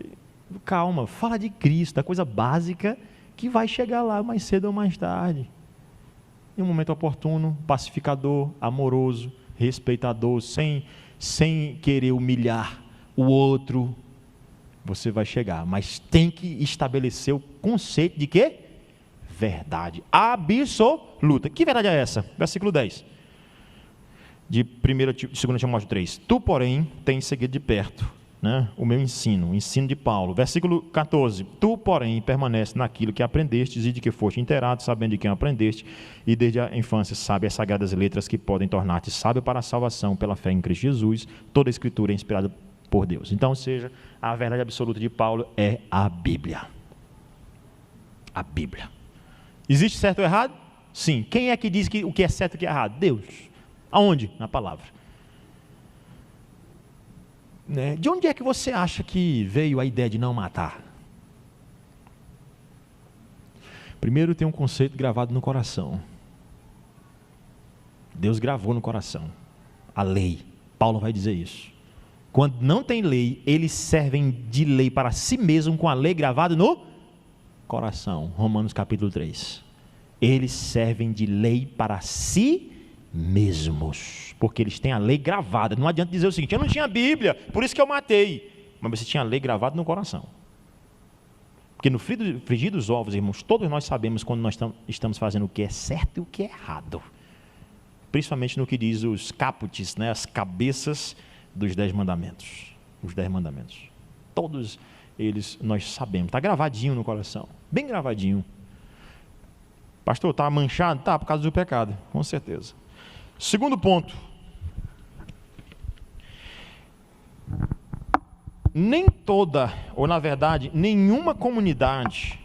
calma, fala de Cristo, da coisa básica que vai chegar lá mais cedo ou mais tarde. Em um momento oportuno, pacificador, amoroso, respeitador, sem querer humilhar o outro, você vai chegar. Mas tem que estabelecer o conceito de quê? Verdade absoluta. Que verdade é essa? Versículo 10. De 2 Timóteo 3. Tu, porém, tens seguido de perto, né, o meu ensino, o ensino de Paulo. Versículo 14. Tu, porém, permanece naquilo que aprendestes e de que foste inteirado, sabendo de quem aprendeste, e desde a infância sabe as sagradas letras que podem tornar-te sábio para a salvação pela fé em Cristo Jesus. Toda a escritura é inspirada por Deus. Então, ou seja, a verdade absoluta de Paulo é a Bíblia. A Bíblia. Existe certo ou errado? Sim. Quem é que diz que o que é certo e o que é errado? Deus. Aonde? Na palavra. De onde é que você acha que veio a ideia de não matar? Primeiro tem um conceito gravado no coração. Deus gravou no coração. A lei. Paulo vai dizer isso. Quando não tem lei, eles servem de lei para si mesmo com a lei gravada no coração. Romanos capítulo 3. Eles servem de lei para si mesmos, porque eles têm a lei gravada. Não adianta dizer o seguinte, eu não tinha Bíblia, por isso que eu matei. Mas você tinha a lei gravada no coração. Porque no frigir dos ovos, irmãos, todos nós sabemos quando nós estamos fazendo o que é certo e o que é errado. Principalmente no que diz os caputis, né, as cabeças dos 10 mandamentos. Os 10 mandamentos. Todos eles nós sabemos. Está gravadinho no coração. Bem gravadinho. Pastor, está manchado? Está, por causa do pecado. Com certeza. Segundo ponto. Nem toda, ou na verdade, nenhuma comunidade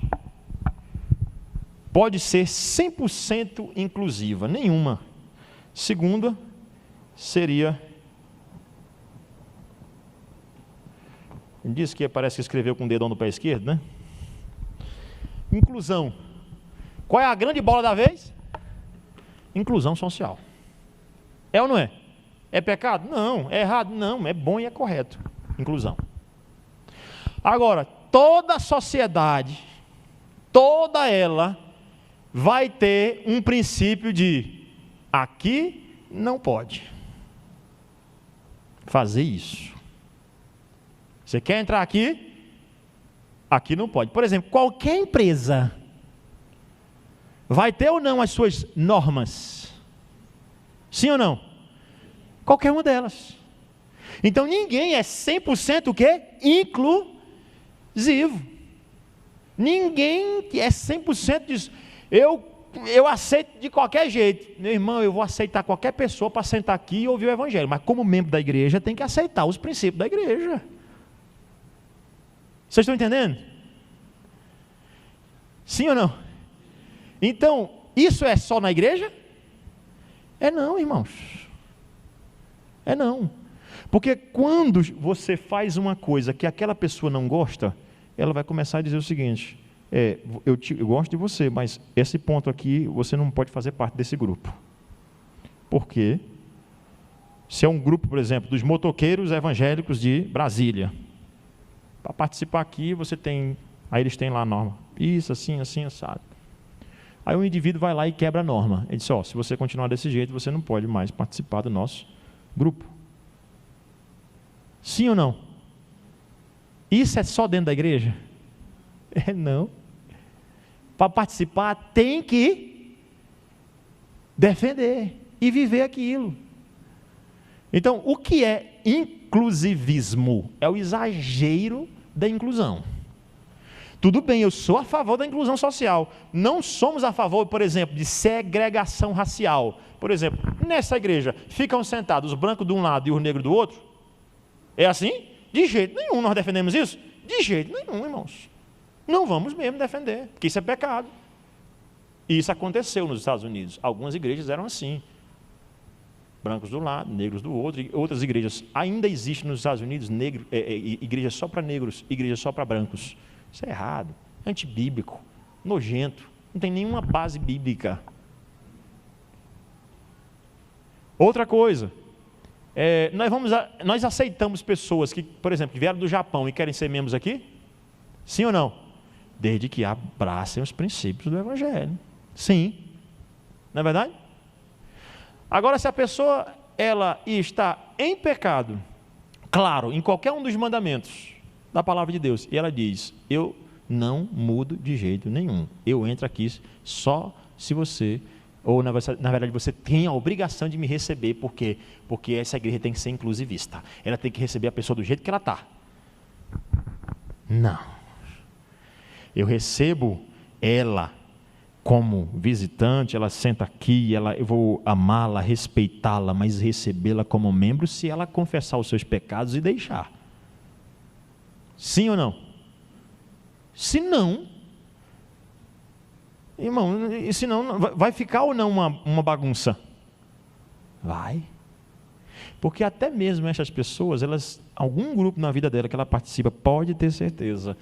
pode ser 100% inclusiva. Nenhuma. Segunda seria... Diz que parece que escreveu com o dedão no pé esquerdo, né? Inclusão. Qual é a grande bola da vez? Inclusão social. É ou não é? É pecado? Não. É errado? Não. É bom e é correto. Inclusão. Agora, toda a sociedade, toda ela, vai ter um princípio de aqui não pode fazer isso. Você quer entrar aqui? Aqui não pode. Por exemplo, qualquer empresa vai ter ou não as suas normas? Sim ou não? Qualquer uma delas. Então ninguém é 100% o quê? Inclusivo. Ninguém é 100% disso. Eu aceito de qualquer jeito. Meu irmão, eu vou aceitar qualquer pessoa para sentar aqui e ouvir o evangelho. Mas como membro da igreja, tem que aceitar os princípios da igreja. Vocês estão entendendo? Sim ou não? Então, isso é só na igreja? É não, irmãos. É não. Porque quando você faz uma coisa que aquela pessoa não gosta, ela vai começar a dizer o seguinte: eu gosto de você, mas esse ponto aqui você não pode fazer parte desse grupo. Por quê? Se é um grupo, por exemplo, dos motoqueiros evangélicos de Brasília, para participar aqui você tem, aí eles têm lá a norma, isso, assim, assim, assado. Aí o indivíduo vai lá e quebra a norma. Ele diz: se você continuar desse jeito, você não pode mais participar do nosso grupo. Sim ou não? Isso é só dentro da igreja? Não. Para participar tem que defender e viver aquilo. Então, o que é inclusivismo? É o exagero da inclusão. Tudo bem, eu sou a favor da inclusão social. Não somos a favor, por exemplo, de segregação racial. Por exemplo, nessa igreja, ficam sentados os brancos de um lado e os negros do outro? É assim? De jeito nenhum nós defendemos isso? De jeito nenhum, irmãos. Não vamos mesmo defender, porque isso é pecado. E isso aconteceu nos Estados Unidos. Algumas igrejas eram assim. Brancos do lado, negros do outro. Outras igrejas ainda existem nos Estados Unidos, igrejas só para negros, igrejas só para brancos. Isso é errado, antibíblico, nojento, não tem nenhuma base bíblica. Outra coisa, nós aceitamos pessoas que, por exemplo, que vieram do Japão e querem ser membros aqui? Sim ou não? Desde que abracem os princípios do Evangelho. Sim. Não é verdade? Agora, se a pessoa ela está em pecado, claro, em qualquer um dos mandamentos da palavra de Deus, e ela diz: eu não mudo de jeito nenhum, eu entro aqui só se você, ou na verdade você tem a obrigação de me receber, porque essa igreja tem que ser inclusivista, ela tem que receber a pessoa do jeito que ela está. Não, eu recebo ela como visitante, ela senta aqui, eu vou amá-la, respeitá-la, mas recebê-la como membro se ela confessar os seus pecados e deixar. Sim ou não? Se não, irmão, se não, vai ficar ou não uma bagunça? Vai. Porque até mesmo essas pessoas, algum grupo na vida dela que ela participa, pode ter certeza,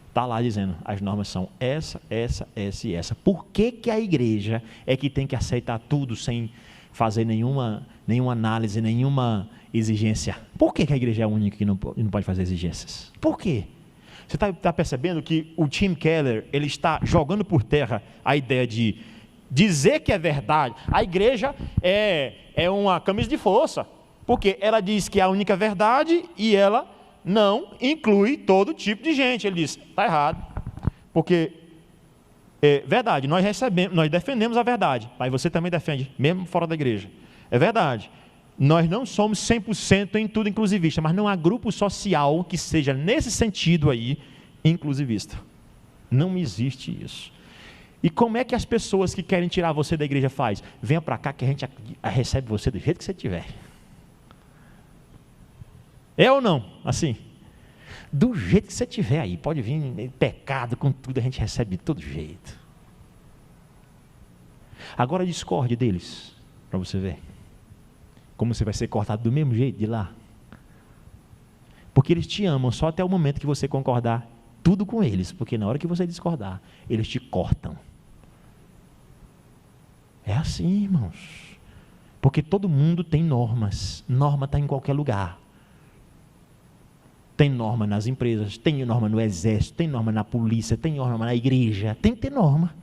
está lá dizendo: as normas são essa e essa. Por que a igreja é que tem que aceitar tudo sem fazer nenhuma análise, nenhuma exigência? Por que a igreja é a única que não pode fazer exigências? Por quê? Você está percebendo que o Tim Keller ele está jogando por terra a ideia de dizer que é verdade? A igreja é uma camisa de força, porque ela diz que é a única verdade e ela não inclui todo tipo de gente. Ele diz: está errado, porque é verdade, nós defendemos a verdade, mas você também defende, mesmo fora da igreja. É verdade, nós não somos 100% em tudo inclusivista, mas não há grupo social que seja nesse sentido aí inclusivista. Não existe isso. E como é que as pessoas que querem tirar você da igreja faz? Venha para cá que a gente recebe você do jeito que você tiver. É ou não? Assim, do jeito que você tiver aí, pode vir pecado com tudo, a gente recebe de todo jeito. Agora discorde deles, para você ver como você vai ser cortado do mesmo jeito de lá. Porque eles te amam só até o momento que você concordar tudo com eles, porque na hora que você discordar, eles te cortam. É assim, irmãos, porque todo mundo tem normas, norma está em qualquer lugar. Tem norma nas empresas, tem norma no exército, tem norma na polícia, tem norma na igreja, tem que ter norma.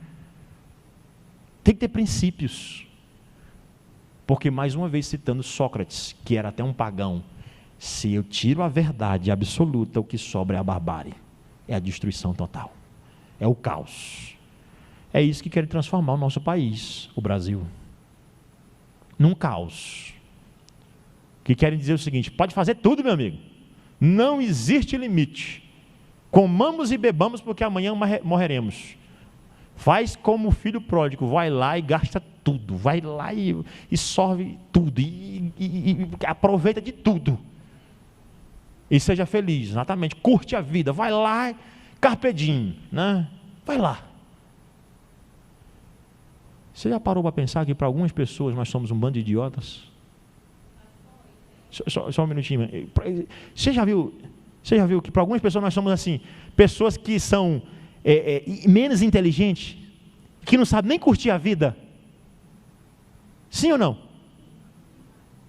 Tem que ter princípios. Porque, mais uma vez, citando Sócrates, que era até um pagão: se eu tiro a verdade absoluta, o que sobra é a barbárie, é a destruição total, é o caos. É isso que querem transformar o nosso país, o Brasil, num caos. Que querem dizer o seguinte: pode fazer tudo, meu amigo, não existe limite, comamos e bebamos porque amanhã morreremos. Faz como o filho pródigo, vai lá e gasta tudo, vai lá e sorve tudo, e aproveita de tudo, e seja feliz, exatamente, curte a vida, vai lá, carpe diem, né? Vai lá. Você já parou para pensar que para algumas pessoas nós somos um bando de idiotas? Só um minutinho. Você já viu que para algumas pessoas nós somos assim, pessoas que são menos inteligentes, que não sabem nem curtir a vida? Sim ou não?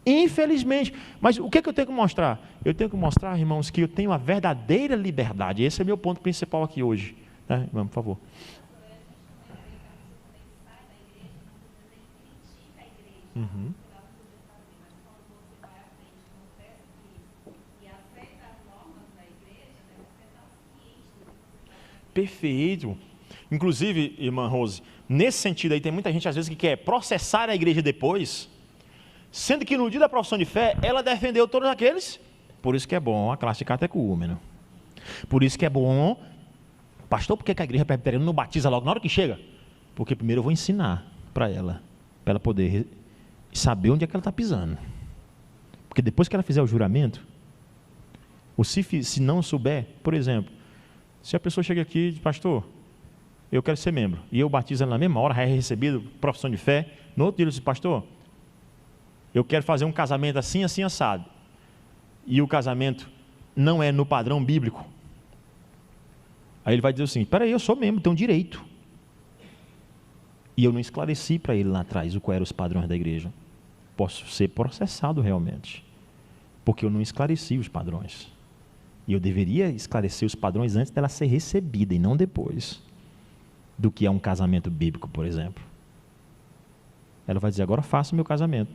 Infelizmente. Mas o que eu tenho que mostrar? Eu tenho que mostrar, irmãos, que eu tenho a verdadeira liberdade. Esse é meu ponto principal aqui hoje. Né? Irmão, por favor. Uhum. Perfeito. Inclusive, irmã Rose, nesse sentido aí, tem muita gente às vezes que quer processar a igreja depois, sendo que no dia da profissão de fé, ela defendeu todos aqueles. Por isso que é bom a classe catecúmeno. Por isso que é bom, pastor, por que a igreja presbiteriana não batiza logo na hora que chega? Porque primeiro eu vou ensinar para ela poder saber onde é que ela está pisando. Porque depois que ela fizer o juramento, ou se não souber, por exemplo, se a pessoa chega aqui e diz, pastor, eu quero ser membro, e eu batizo ela na mesma hora, já é recebido profissão de fé, no outro dia ele diz, pastor, eu quero fazer um casamento assim, assim, assado, e o casamento não é no padrão bíblico, aí ele vai dizer assim, peraí, eu sou membro, tenho direito, e eu não esclareci para ele lá atrás quais eram os padrões da igreja, posso ser processado realmente, porque eu não esclareci os padrões, e eu deveria esclarecer os padrões antes dela ser recebida, e não depois, do que é um casamento bíblico, por exemplo. Ela vai dizer, agora faça o meu casamento.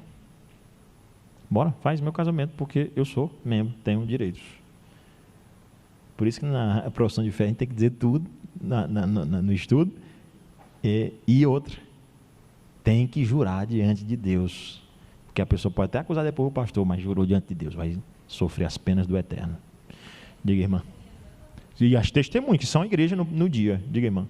Bora, faz meu casamento, porque eu sou membro, tenho direitos. Por isso que na profissão de fé a gente tem que dizer tudo no estudo. E outra, tem que jurar diante de Deus. Porque a pessoa pode até acusar depois o pastor, mas jurou diante de Deus, vai sofrer as penas do eterno. Diga, irmã. E as testemunhas, que são a igreja no dia. Diga, irmã.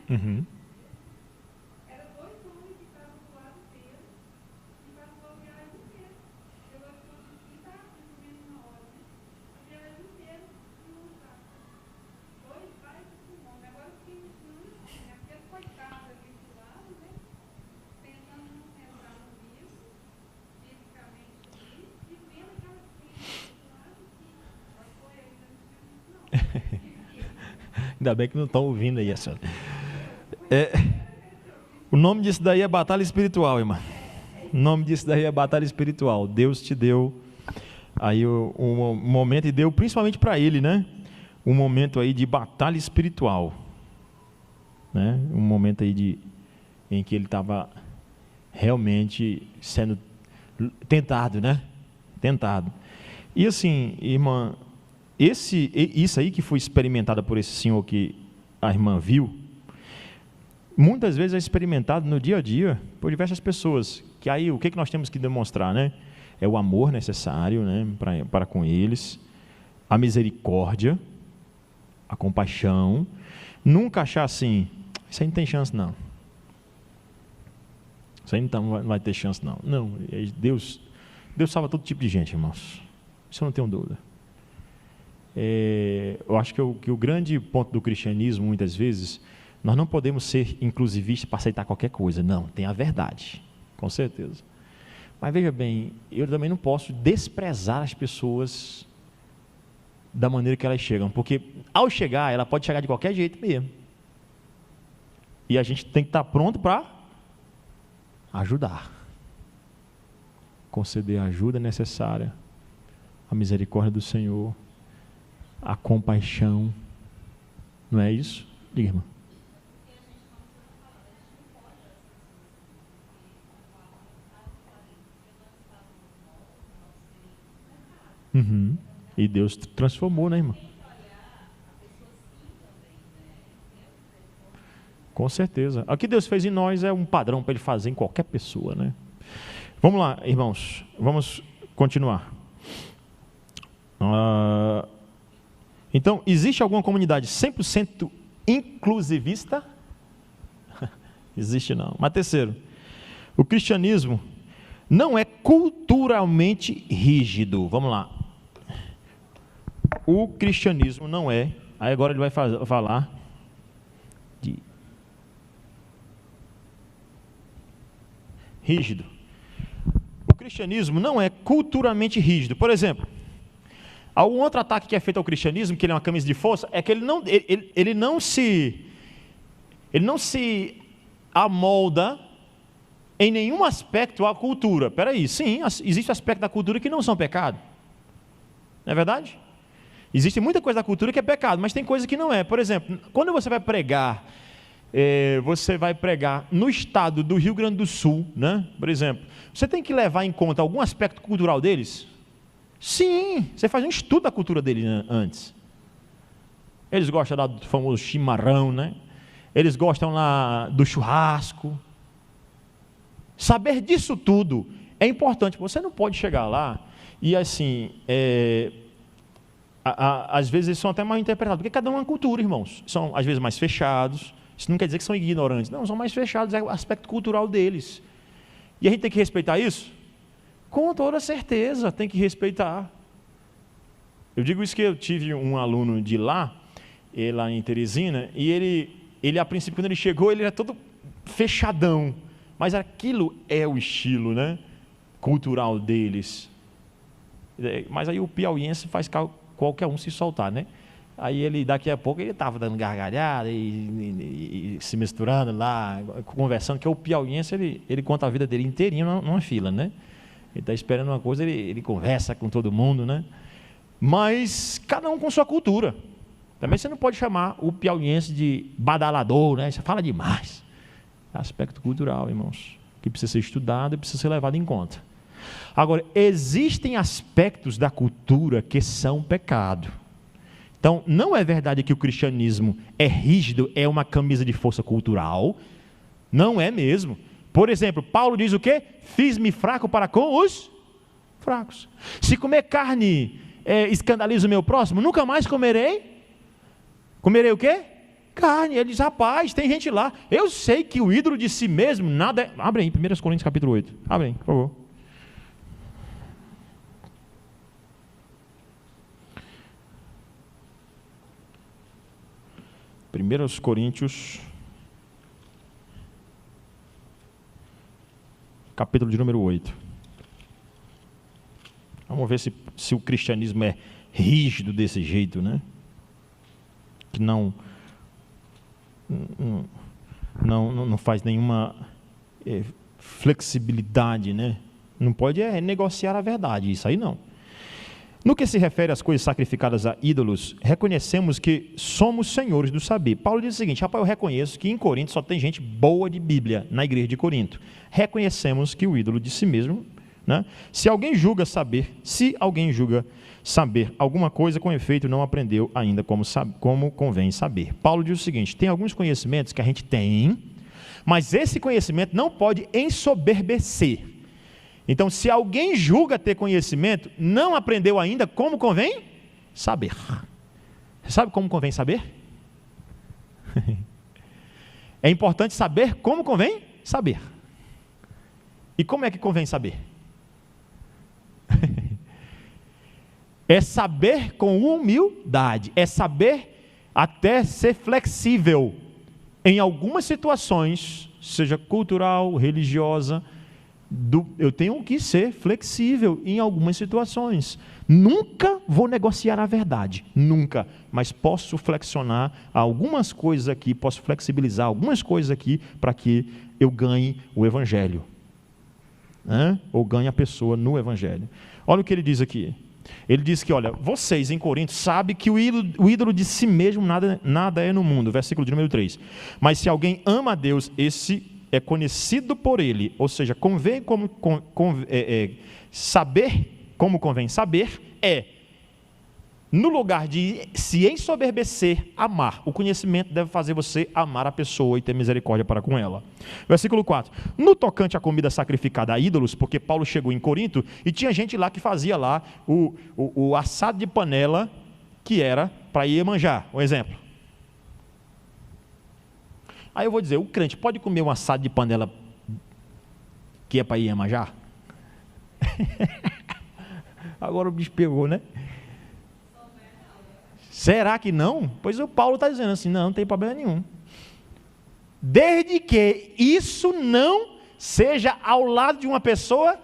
Uhum. Era 2 homens que estavam do lado dele e passou a viagem inteira. Eu acho que está mais ou menos uma hora, né? A viagem inteira e não está. 2 pais e um homem. Agora eu fiquei imaginando assim, né? Aquele coitado ali do lado, né? Tentando não entrar no livro, fisicamente ali, e vendo aquela cena do lado que vai correr, não. Ainda bem que não estão ouvindo aí, a senhora. O nome disso daí é batalha espiritual, irmã. O nome disso daí é batalha espiritual. Deus te deu aí um momento, e deu principalmente para ele, né? Um momento aí de batalha espiritual, né? Um momento aí em que ele estava realmente sendo tentado, né? Tentado. E assim, irmã, isso aí que foi experimentado por esse senhor que a irmã viu, muitas vezes é experimentado no dia a dia por diversas pessoas, que aí o que nós temos que demonstrar, né? É o amor necessário, né, para com eles, a misericórdia, a compaixão, nunca achar assim, isso aí não tem chance não, isso aí não vai ter chance não, não, Deus salva todo tipo de gente, irmãos, isso eu não tenho dúvida. Eu acho que o grande ponto do cristianismo, muitas vezes, nós não podemos ser inclusivistas para aceitar qualquer coisa. Não, tem a verdade, com certeza. Mas veja bem, eu também não posso desprezar as pessoas da maneira que elas chegam, porque ao chegar, ela pode chegar de qualquer jeito mesmo. E a gente tem que estar pronto para ajudar, conceder a ajuda necessária, a misericórdia do Senhor, a compaixão. Não é isso? Diga, irmã. Uhum. E Deus transformou, né, irmã? Com certeza. O que Deus fez em nós é um padrão para Ele fazer em qualquer pessoa, né? Vamos lá, irmãos. Vamos continuar. Então, existe alguma comunidade 100% inclusivista? Existe não. Mas terceiro, o cristianismo não é culturalmente rígido. Vamos lá. O cristianismo não é... Aí agora ele vai falar de rígido. O cristianismo não é culturalmente rígido. Por exemplo, algum outro ataque que é feito ao cristianismo, que ele é uma camisa de força, é que ele não se amolda em nenhum aspecto à cultura. Espera aí, sim, existe aspecto da cultura que não são pecado. Não é verdade? Existe muita coisa da cultura que é pecado, mas tem coisa que não é. Por exemplo, quando você vai pregar no estado do Rio Grande do Sul, né? Por exemplo, você tem que levar em conta algum aspecto cultural deles? Sim, você faz um estudo da cultura deles antes. Eles gostam lá do famoso chimarrão, né? Eles gostam lá do churrasco. Saber disso tudo é importante. Você não pode chegar lá e assim... às vezes eles são até mal interpretados, porque cada um é uma cultura, irmãos. São às vezes mais fechados. Isso não quer dizer que são ignorantes. Não, são mais fechados, é o aspecto cultural deles. E a gente tem que respeitar isso? Com toda certeza, tem que respeitar. Eu digo isso que eu tive um aluno de lá em Teresina, e ele a princípio, quando ele chegou, ele era todo fechadão. Mas aquilo é o estilo, né, cultural deles. Mas aí o piauiense faz qualquer um se soltar, né? Aí daqui a pouco ele estava dando gargalhada e se misturando lá, conversando, que o piauiense, ele conta a vida dele inteirinho numa fila, né? Ele está esperando uma coisa, ele conversa com todo mundo, né? Mas cada um com sua cultura. Também você não pode chamar o piauiense de badalador, né? Você fala demais. Aspecto cultural, irmãos, que precisa ser estudado e precisa ser levado em conta. Agora, existem aspectos da cultura que são pecado. Então, não é verdade que o cristianismo é rígido, é uma camisa de força cultural. Não é mesmo. Por exemplo, Paulo diz o quê? Fiz-me fraco para com os fracos. Se comer carne escandaliza o meu próximo, nunca mais comerei. Comerei o quê? Carne. Ele diz, rapaz, tem gente lá. Eu sei que o ídolo de si mesmo, nada é... Abre aí, 1 Coríntios capítulo 8. Abre aí, por favor. 1 Coríntios, capítulo de número 8. Vamos ver se o cristianismo é rígido desse jeito, né? Que não faz nenhuma flexibilidade, né? Não pode negociar a verdade, isso aí não. No que se refere às coisas sacrificadas a ídolos, reconhecemos que somos senhores do saber. Paulo diz o seguinte, rapaz, eu reconheço que em Corinto só tem gente boa de Bíblia, na igreja de Corinto. Reconhecemos que o ídolo de si mesmo, né? Se alguém julga saber alguma coisa, com efeito não aprendeu ainda como convém saber. Paulo diz o seguinte, tem alguns conhecimentos que a gente tem, mas esse conhecimento não pode ensoberbecer. Então, se alguém julga ter conhecimento, não aprendeu ainda como convém saber. Você sabe como convém saber? É importante saber como convém saber. E como é que convém saber? É saber com humildade, é saber até ser flexível em algumas situações, seja cultural, religiosa. Eu tenho que ser flexível em algumas situações. Nunca vou negociar a verdade, nunca, mas posso flexionar algumas coisas aqui, posso flexibilizar algumas coisas aqui para que eu ganhe o evangelho, né? Ou ganhe a pessoa no evangelho. Olha o que ele diz aqui. Ele diz que, olha, vocês em Corinto sabem que o ídolo de si mesmo nada é no mundo, versículo de número 3. Mas se alguém ama a Deus, esse é conhecido por ele, ou seja, saber como convém saber no lugar de se ensoberbecer, amar. O conhecimento deve fazer você amar a pessoa e ter misericórdia para com ela. Versículo 4. No tocante à comida sacrificada a ídolos, porque Paulo chegou em Corinto e tinha gente lá que fazia lá o assado de panela, que era para Iemanjá, um exemplo. Aí eu vou dizer, o crente pode comer um assado de panela que é para Iemanjá? Agora o bicho pegou, né? Será que não? Pois o Paulo está dizendo assim, não tem problema nenhum. Desde que isso não seja ao lado de uma pessoa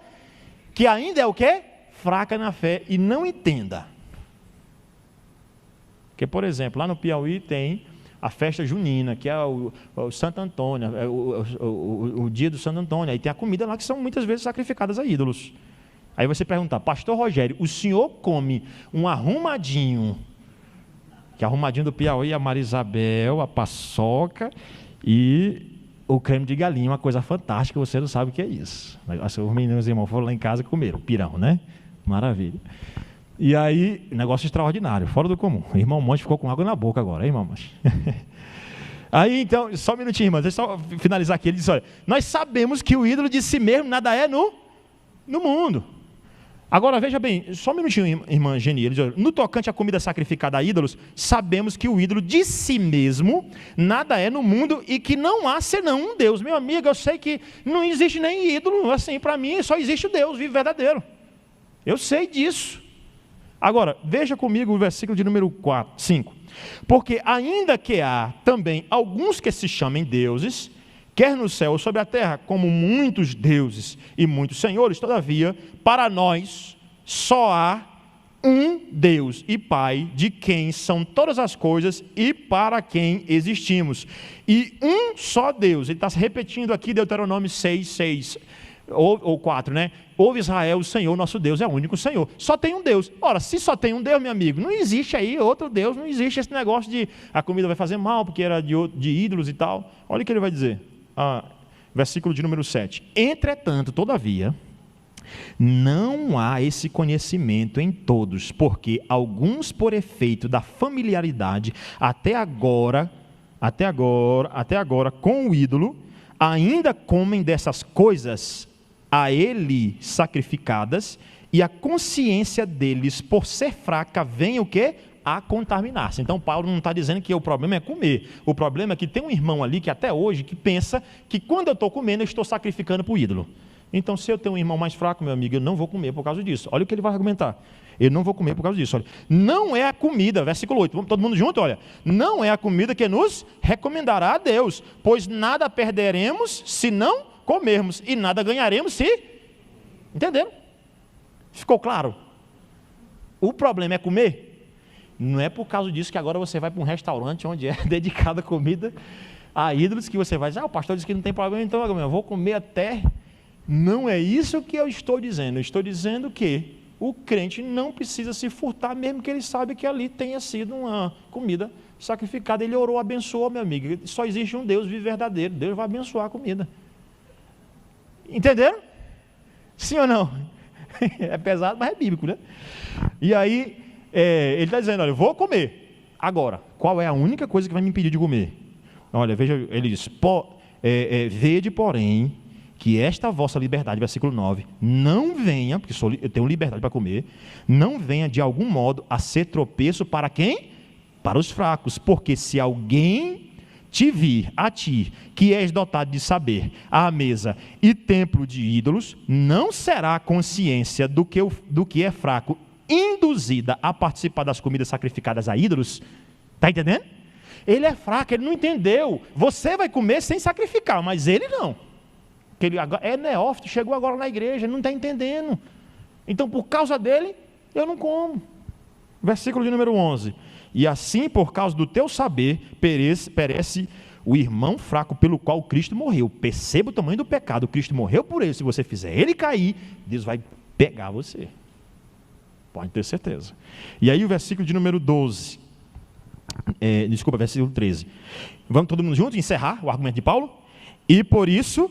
que ainda é o quê? Fraca na fé e não entenda. Porque, por exemplo, lá no Piauí tem a festa junina, que é o Santo Antônio, o dia do Santo Antônio. Aí tem a comida lá que são muitas vezes sacrificadas a ídolos. Aí você pergunta, pastor Rogério, o senhor come um arrumadinho, que arrumadinho do Piauí, a Marisabel, a paçoca e o creme de galinha, uma coisa fantástica, você não sabe o que é isso. Os meninos e irmãos foram lá em casa e comeram, pirão, né? Maravilha. E aí, negócio extraordinário, fora do comum. O irmão Monte ficou com água na boca agora, hein, irmão Monte? Aí, então, só um minutinho, irmãos, deixa eu só finalizar aqui. Ele diz, olha, nós sabemos que o ídolo de si mesmo nada é no mundo. Agora, veja bem, só um minutinho, irmã Geni. Ele diz, olha, no tocante à comida sacrificada a ídolos, sabemos que o ídolo de si mesmo nada é no mundo e que não há senão um Deus. Meu amigo, eu sei que não existe nem ídolo, assim, para mim só existe o Deus vivo verdadeiro. Eu sei disso. Agora, veja comigo o versículo de número 5. Porque ainda que há também alguns que se chamem deuses, quer no céu ou sobre a terra, como muitos deuses e muitos senhores, todavia, para nós só há um Deus e Pai, de quem são todas as coisas e para quem existimos. E um só Deus, ele está se repetindo aqui, Deuteronômio 6, ou 4, né? Ouve Israel, o Senhor, nosso Deus, é o único Senhor. Só tem um Deus. Ora, se só tem um Deus, meu amigo, não existe aí outro Deus, não existe esse negócio de a comida vai fazer mal, porque era de ídolos e tal. Olha o que ele vai dizer. Versículo de número 7. Entretanto, todavia, não há esse conhecimento em todos, porque alguns, por efeito da familiaridade, até agora, com o ídolo, ainda comem dessas coisas a ele sacrificadas, e a consciência deles, por ser fraca, vem o quê? A contaminar-se. Então Paulo não está dizendo que o problema é comer. O problema é que tem um irmão ali que até hoje que pensa que quando eu estou comendo eu estou sacrificando para o ídolo. Então se eu tenho um irmão mais fraco, meu amigo, eu não vou comer por causa disso. Olha o que ele vai argumentar. Eu não vou comer por causa disso. Olha, não é a comida, versículo 8, vamos todo mundo junto, olha. Não é a comida que nos recomendará a Deus, pois nada perderemos se não comermos, e nada ganharemos se... Entenderam? Ficou claro? O problema é comer? Não é por causa disso que agora você vai para um restaurante onde é dedicada comida a ídolos, que você vai dizer, o pastor disse que não tem problema, então eu vou comer até... Não é isso que eu estou dizendo. Eu estou dizendo que o crente não precisa se furtar, mesmo que ele saiba que ali tenha sido uma comida sacrificada. Ele orou, abençoou, meu amigo. Só existe um Deus vivo verdadeiro. Deus vai abençoar a comida. Entenderam? Sim ou não? É pesado, mas é bíblico, né? E aí, ele está dizendo, olha, eu vou comer. Agora, qual é a única coisa que vai me impedir de comer? Olha, veja, ele diz, vede, porém, que esta vossa liberdade, versículo 9, não venha, porque eu tenho liberdade para comer, não venha de algum modo a ser tropeço para quem? Para os fracos, porque se alguém te vir a ti, que és dotado de saber, à mesa e templo de ídolos, não será a consciência do que é fraco induzida a participar das comidas sacrificadas a ídolos? Está entendendo? Ele é fraco, ele não entendeu. Você vai comer sem sacrificar, mas ele não. Ele é neófito, chegou agora na igreja, ele não está entendendo. Então, por causa dele, eu não como. Versículo de número 11. E assim, por causa do teu saber, perece o irmão fraco pelo qual Cristo morreu. Perceba o tamanho do pecado. Cristo morreu por ele. Se você fizer ele cair, Deus vai pegar você. Pode ter certeza. E aí o versículo de número 12. Versículo 13. Vamos todo mundo junto encerrar o argumento de Paulo? E por isso...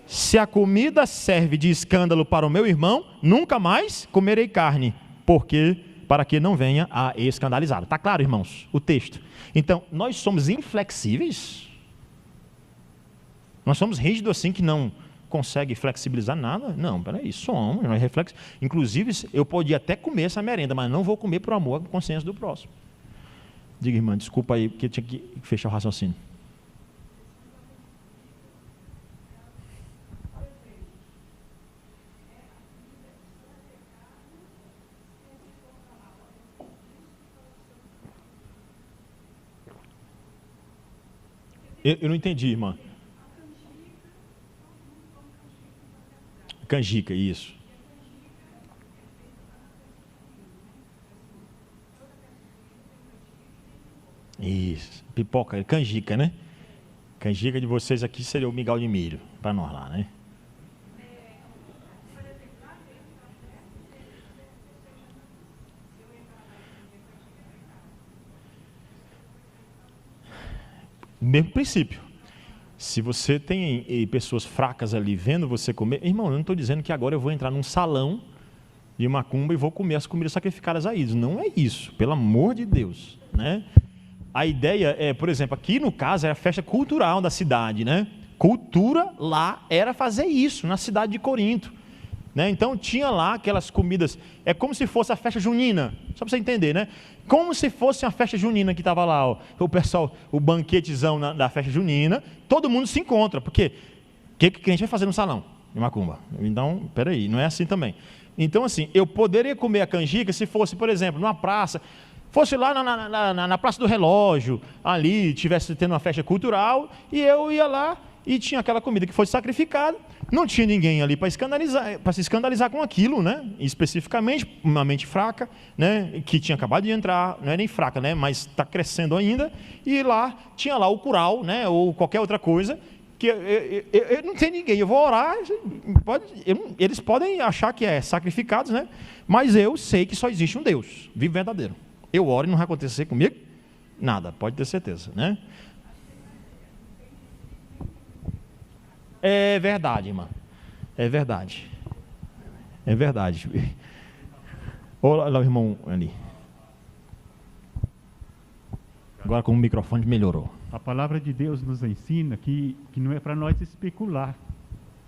Se a comida serve de escândalo para o meu irmão, nunca mais comerei carne, porque para que não venha a escandalizar. Está claro, irmãos, o texto? Então, nós somos inflexíveis? Nós somos rígidos assim que não consegue flexibilizar nada? Não, peraí, somos, nós reflexos. Inclusive, eu podia até comer essa merenda, mas não vou comer por amor à consciência do próximo. Diga, irmã, desculpa aí, porque eu tinha que fechar o raciocínio. Eu não entendi, irmã. Canjica, isso. Isso, pipoca, canjica, né? Canjica de vocês aqui seria o mingau de milho, para nós lá, né? Mesmo princípio. Se você tem pessoas fracas ali vendo você comer, irmão, eu não estou dizendo que agora eu vou entrar num salão de macumba e vou comer as comidas sacrificadas a ídolos. Não é isso, pelo amor de Deus, né? A ideia é, por exemplo, aqui no caso era a festa cultural da cidade, né? Cultura lá era fazer isso, na cidade de Corinto, né? Então tinha lá aquelas comidas, é como se fosse a festa junina, só para você entender, né? Como se fosse uma festa junina que estava lá, ó, o pessoal, o banquetezão da festa junina, todo mundo se encontra, porque o que a gente vai fazer no salão de macumba? Então, peraí, não é assim também. Então, assim, eu poderia comer a canjica se fosse, por exemplo, numa praça, fosse lá na Praça do Relógio, ali, tivesse tendo uma festa cultural, e eu ia lá e tinha aquela comida que foi sacrificada, não tinha ninguém ali para se escandalizar com aquilo, né? Especificamente, uma mente fraca, né? Que tinha acabado de entrar, não é nem fraca, né? Mas está crescendo ainda, e lá, tinha lá o curau, né? Ou qualquer outra coisa, que eu não tenho ninguém, eu vou orar, eles podem achar que é sacrificados, né? Mas eu sei que só existe um Deus, vivo verdadeiro. Eu oro e não vai acontecer comigo nada, pode ter certeza, né? É verdade, irmã. É verdade. É verdade. Olha o irmão ali. Agora com o microfone melhorou. A palavra de Deus nos ensina que não é para nós especular.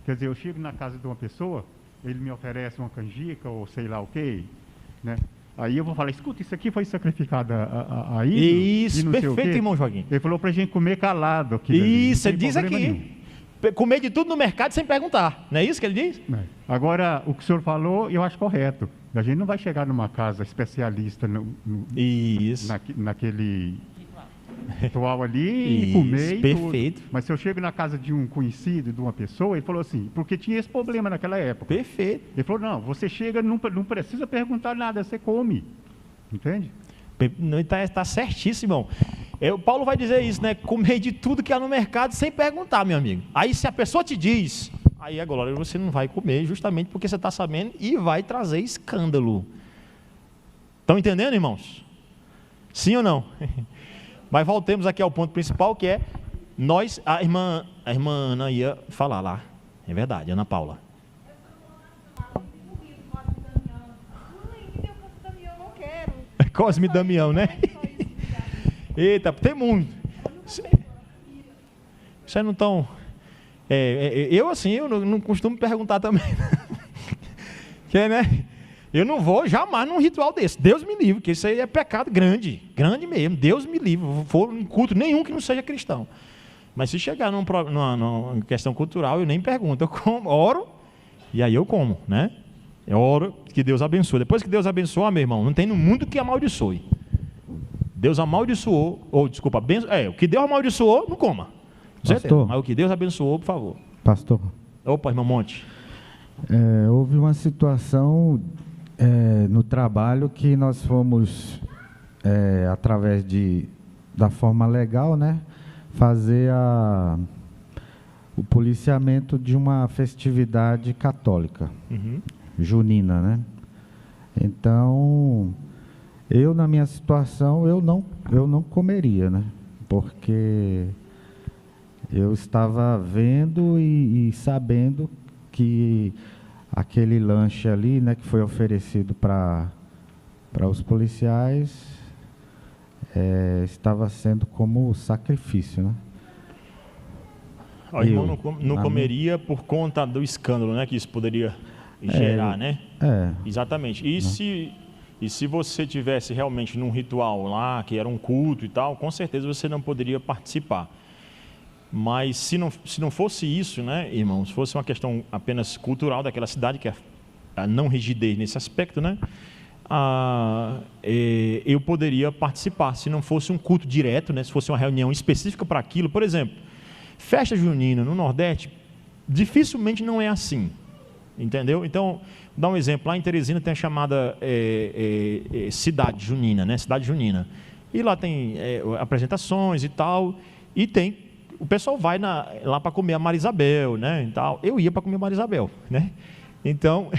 Quer dizer, eu chego na casa de uma pessoa, ele me oferece uma canjica ou sei lá o quê, né? Aí eu vou falar, escuta, isso aqui foi sacrificado a ídolo? Isso, e não perfeito, sei o quê. Irmão Joaquim. Ele falou para a gente comer calado. Aqui Isso, ele diz aqui. Comer de tudo no mercado sem perguntar. Não é isso que ele diz? Agora, o que o senhor falou, eu acho correto. A gente não vai chegar numa casa especialista naquele ritual ali e comer perfeito. Tudo. Mas se eu chego na casa de um conhecido, de uma pessoa, ele falou assim, porque tinha esse problema naquela época. Perfeito. Ele falou, não, você chega, não precisa perguntar nada, você come. Entende? Está certíssimo, irmão. Paulo vai dizer isso, né? Comer de tudo que há no mercado sem perguntar, meu amigo. Aí se a pessoa te diz, aí é glória, você não vai comer justamente porque você está sabendo e vai trazer escândalo. Estão entendendo, irmãos? Sim ou não? Mas voltemos aqui ao ponto principal, que é nós, a irmã Ana ia falar lá. É verdade, Ana Paula. Cosme e Damião, né? Eita, tem muito. Vocês não estão... eu assim, eu não costumo perguntar também. Que, né? Eu não vou jamais num ritual desse. Deus me livre, porque isso aí é pecado grande. Grande mesmo. Deus me livre. Não for um culto nenhum que não seja cristão. Mas se chegar numa questão cultural, eu nem pergunto. Eu oro e aí eu como, né? Eu oro que Deus abençoe. Depois que Deus abençoa, meu irmão, não tem no mundo que amaldiçoe. Deus amaldiçoou, ou desculpa, o que Deus amaldiçoou, não coma. Pastor, mas o que Deus abençoou, por favor. Pastor. Opa, irmão Monte. Houve uma situação no trabalho que nós fomos, através da forma legal, né, fazer o policiamento de uma festividade católica. Uhum. Junina, né? Então, na minha situação, eu não comeria, né? Porque eu estava vendo e sabendo que aquele lanche ali, né, que foi oferecido para Para os policiais, estava sendo como sacrifício, né? O irmão não comeria por conta do escândalo, né, que isso poderia gerar, né? Né? Exatamente. E se você tivesse realmente num ritual lá, que era um culto e tal, com certeza você não poderia participar. Mas se não fosse isso, né, irmãos, fosse uma questão apenas cultural daquela cidade, que é a não rigidez nesse aspecto, né, eu poderia participar, se não fosse um culto direto, né, se fosse uma reunião específica para aquilo. Por exemplo, festa junina no Nordeste, dificilmente não é assim, entendeu? Então, vou dar um exemplo, lá em Teresina tem a chamada cidade junina, né, cidade junina, e lá tem apresentações e tal, e o pessoal vai lá para comer a Maria Isabel, né, e tal. Eu ia para comer a Maria Isabel, né? Então,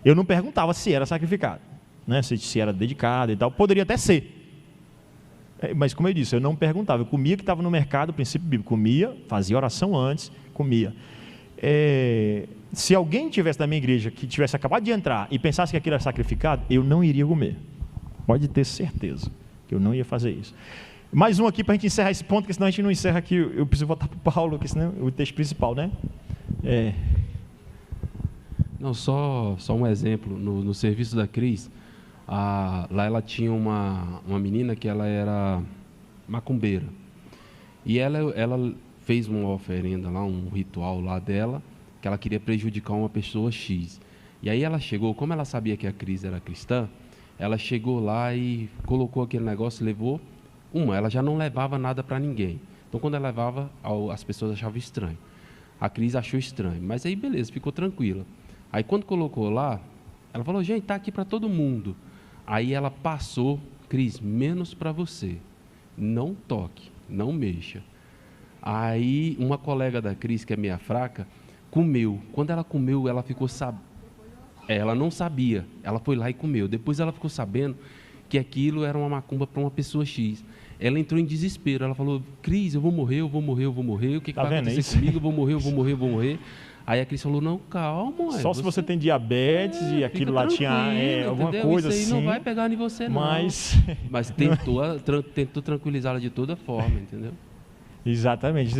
eu não perguntava se era sacrificado, né, se era dedicado e tal. Poderia até ser, mas como eu disse, eu não perguntava. Eu comia que estava no mercado, princípio bíblico, comia, fazia oração antes, comia. Se alguém tivesse da minha igreja que tivesse acabado de entrar e pensasse que aquilo era sacrificado, eu não iria comer. Pode ter certeza que eu não ia fazer isso. Mais um aqui para a gente encerrar esse ponto, porque senão a gente não encerra aqui. Eu preciso voltar para o Paulo, porque senão o texto principal, né? Não, só um exemplo. No serviço da Cris, lá ela tinha uma menina que ela era macumbeira. E ela fez uma oferenda lá, um ritual lá dela, que ela queria prejudicar uma pessoa X. E aí ela chegou, como ela sabia que a Cris era cristã, ela chegou lá e colocou aquele negócio, levou. Ela já não levava nada para ninguém. Então, quando ela levava, as pessoas achavam estranho. A Cris achou estranho. Mas aí, beleza, ficou tranquila. Aí, quando colocou lá, ela falou, gente, está aqui para todo mundo. Aí ela passou, Cris, menos para você. Não toque, não mexa. Aí, uma colega da Cris, que é meia fraca, comeu. Quando ela comeu, ela ficou sabendo. Ela não sabia. Ela foi lá e comeu. Depois ela ficou sabendo que aquilo era uma macumba para uma pessoa X. Ela entrou em desespero. Ela falou, Cris, eu vou morrer. O que vai acontecer comigo? Eu vou morrer. Aí a Cris falou, não, calma. Só se você tem diabetes e aquilo lá tinha alguma coisa assim. Isso aí não vai pegar em você, não. Mas tentou tranquilizá-la de toda forma, entendeu? Exatamente.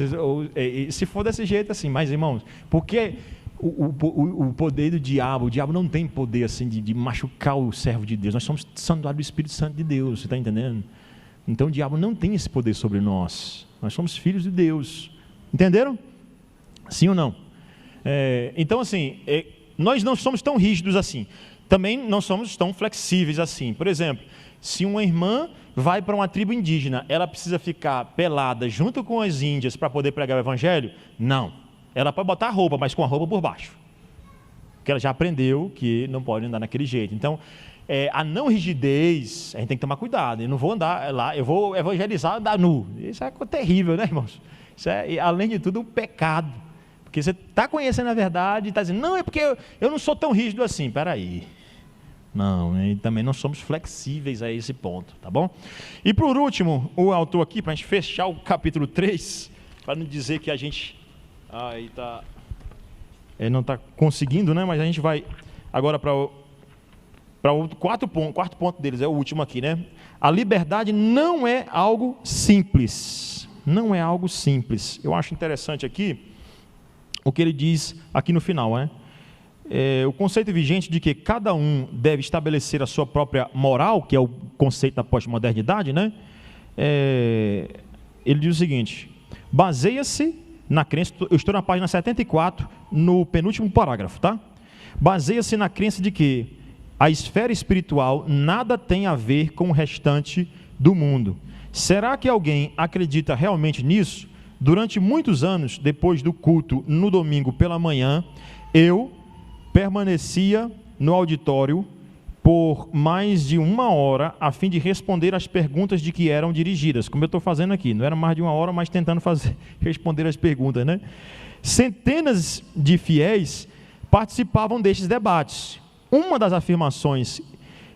Se for desse jeito assim, mas irmãos, porque o poder do diabo, o diabo não tem poder assim de machucar o servo de Deus. Nós somos santuário do Espírito Santo de Deus, você está entendendo? Então o diabo não tem esse poder sobre nós. Nós somos filhos de Deus. Entenderam? Sim ou não? Então assim, nós não somos tão rígidos assim. Também não somos tão flexíveis assim. Por exemplo, se uma irmã vai para uma tribo indígena, ela precisa ficar pelada junto com as índias para poder pregar o evangelho? Não. Ela pode botar a roupa, mas com a roupa por baixo. Porque ela já aprendeu que não pode andar naquele jeito. Então, a não rigidez, a gente tem que tomar cuidado. Eu não vou andar lá, eu vou evangelizar, andar nu. Isso é terrível, né, irmãos? Isso é, além de tudo, um pecado. Porque você está conhecendo a verdade e está dizendo, não, é porque eu não sou tão rígido assim. Espera aí. Não, e também não somos flexíveis a esse ponto, tá bom? E por último, o autor aqui, para a gente fechar o capítulo 3, para não dizer que a gente não está conseguindo, né? Mas a gente vai agora para o quarto ponto deles, é o último aqui, né? A liberdade não é algo simples. Não é algo simples. Eu acho interessante aqui o que ele diz aqui no final, né? O conceito vigente de que cada um deve estabelecer a sua própria moral, que é o conceito da pós-modernidade, né? Ele diz o seguinte: baseia-se na crença, eu estou na página 74, no penúltimo parágrafo, tá? Baseia-se na crença de que a esfera espiritual nada tem a ver com o restante do mundo. Será que alguém acredita realmente nisso? Durante muitos anos, depois do culto, no domingo pela manhã, eu permanecia no auditório por mais de 1 hora a fim de responder as perguntas de que eram dirigidas, como eu estou fazendo aqui. Não era mais de 1 hora, mas tentando responder as perguntas, né? Centenas de fiéis participavam destes debates. Uma das afirmações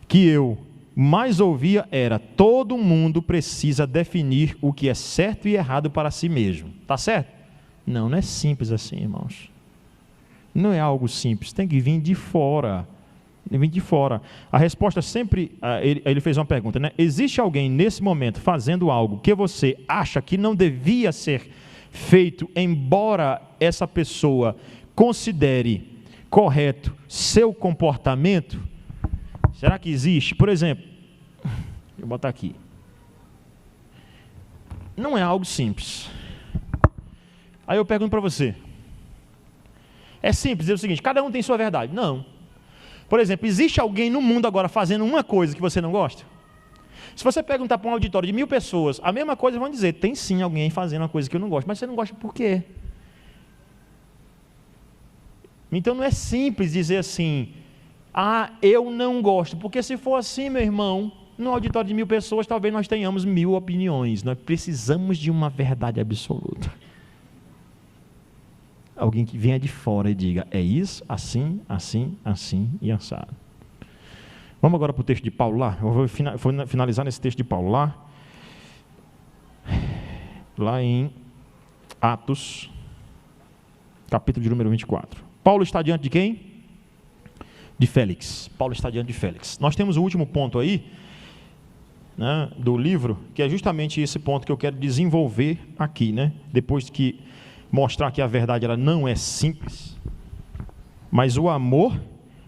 que eu mais ouvia era: todo mundo precisa definir o que é certo e errado para si mesmo. Tá certo? Não é simples assim, irmãos. Não é algo simples, tem que vir de fora. Vem de fora. A resposta sempre, ele fez uma pergunta, né? Existe alguém nesse momento fazendo algo que você acha que não devia ser feito, embora essa pessoa considere correto seu comportamento? Será que existe? Por exemplo, vou botar aqui. Não é algo simples. Aí eu pergunto para você. É simples dizer o seguinte, cada um tem sua verdade. Não. Por exemplo, existe alguém no mundo agora fazendo uma coisa que você não gosta? Se você perguntar para um auditório de 1000 pessoas, a mesma coisa vão dizer, tem sim alguém fazendo uma coisa que eu não gosto, mas você não gosta por quê? Então não é simples dizer assim, eu não gosto, porque se for assim, meu irmão, no auditório de 1000 pessoas, talvez nós tenhamos 1000 opiniões, nós precisamos de uma verdade absoluta. Alguém que venha de fora e diga, é isso, assim, assim, assim e assado. Vamos agora para o texto de Paulo lá, eu vou finalizar nesse texto de Paulo lá em Atos, capítulo de número 24. Paulo está diante de quem? De Félix. Paulo está diante de Félix. Nós temos o último ponto aí, né, do livro, que é justamente esse ponto que eu quero desenvolver aqui, né? Depois que mostrar que a verdade ela não é simples, mas o amor,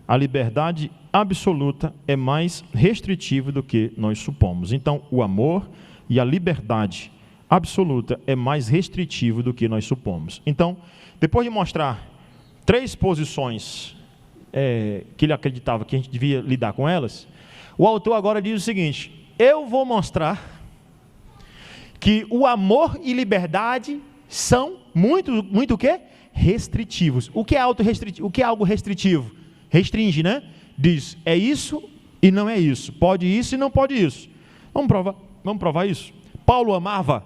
a liberdade absoluta é mais restritivo do que nós supomos. Então, o amor e a liberdade absoluta é mais restritivo do que nós supomos. Então, depois de mostrar 3 posições que ele acreditava que a gente devia lidar com elas, o autor agora diz o seguinte, eu vou mostrar que o amor e liberdade são muito o quê? Restritivos. O que é auto-restritivo? O que é algo restritivo? Restringe, né? Diz, é isso e não é isso. Pode isso e não pode isso. Vamos provar isso. Paulo amava?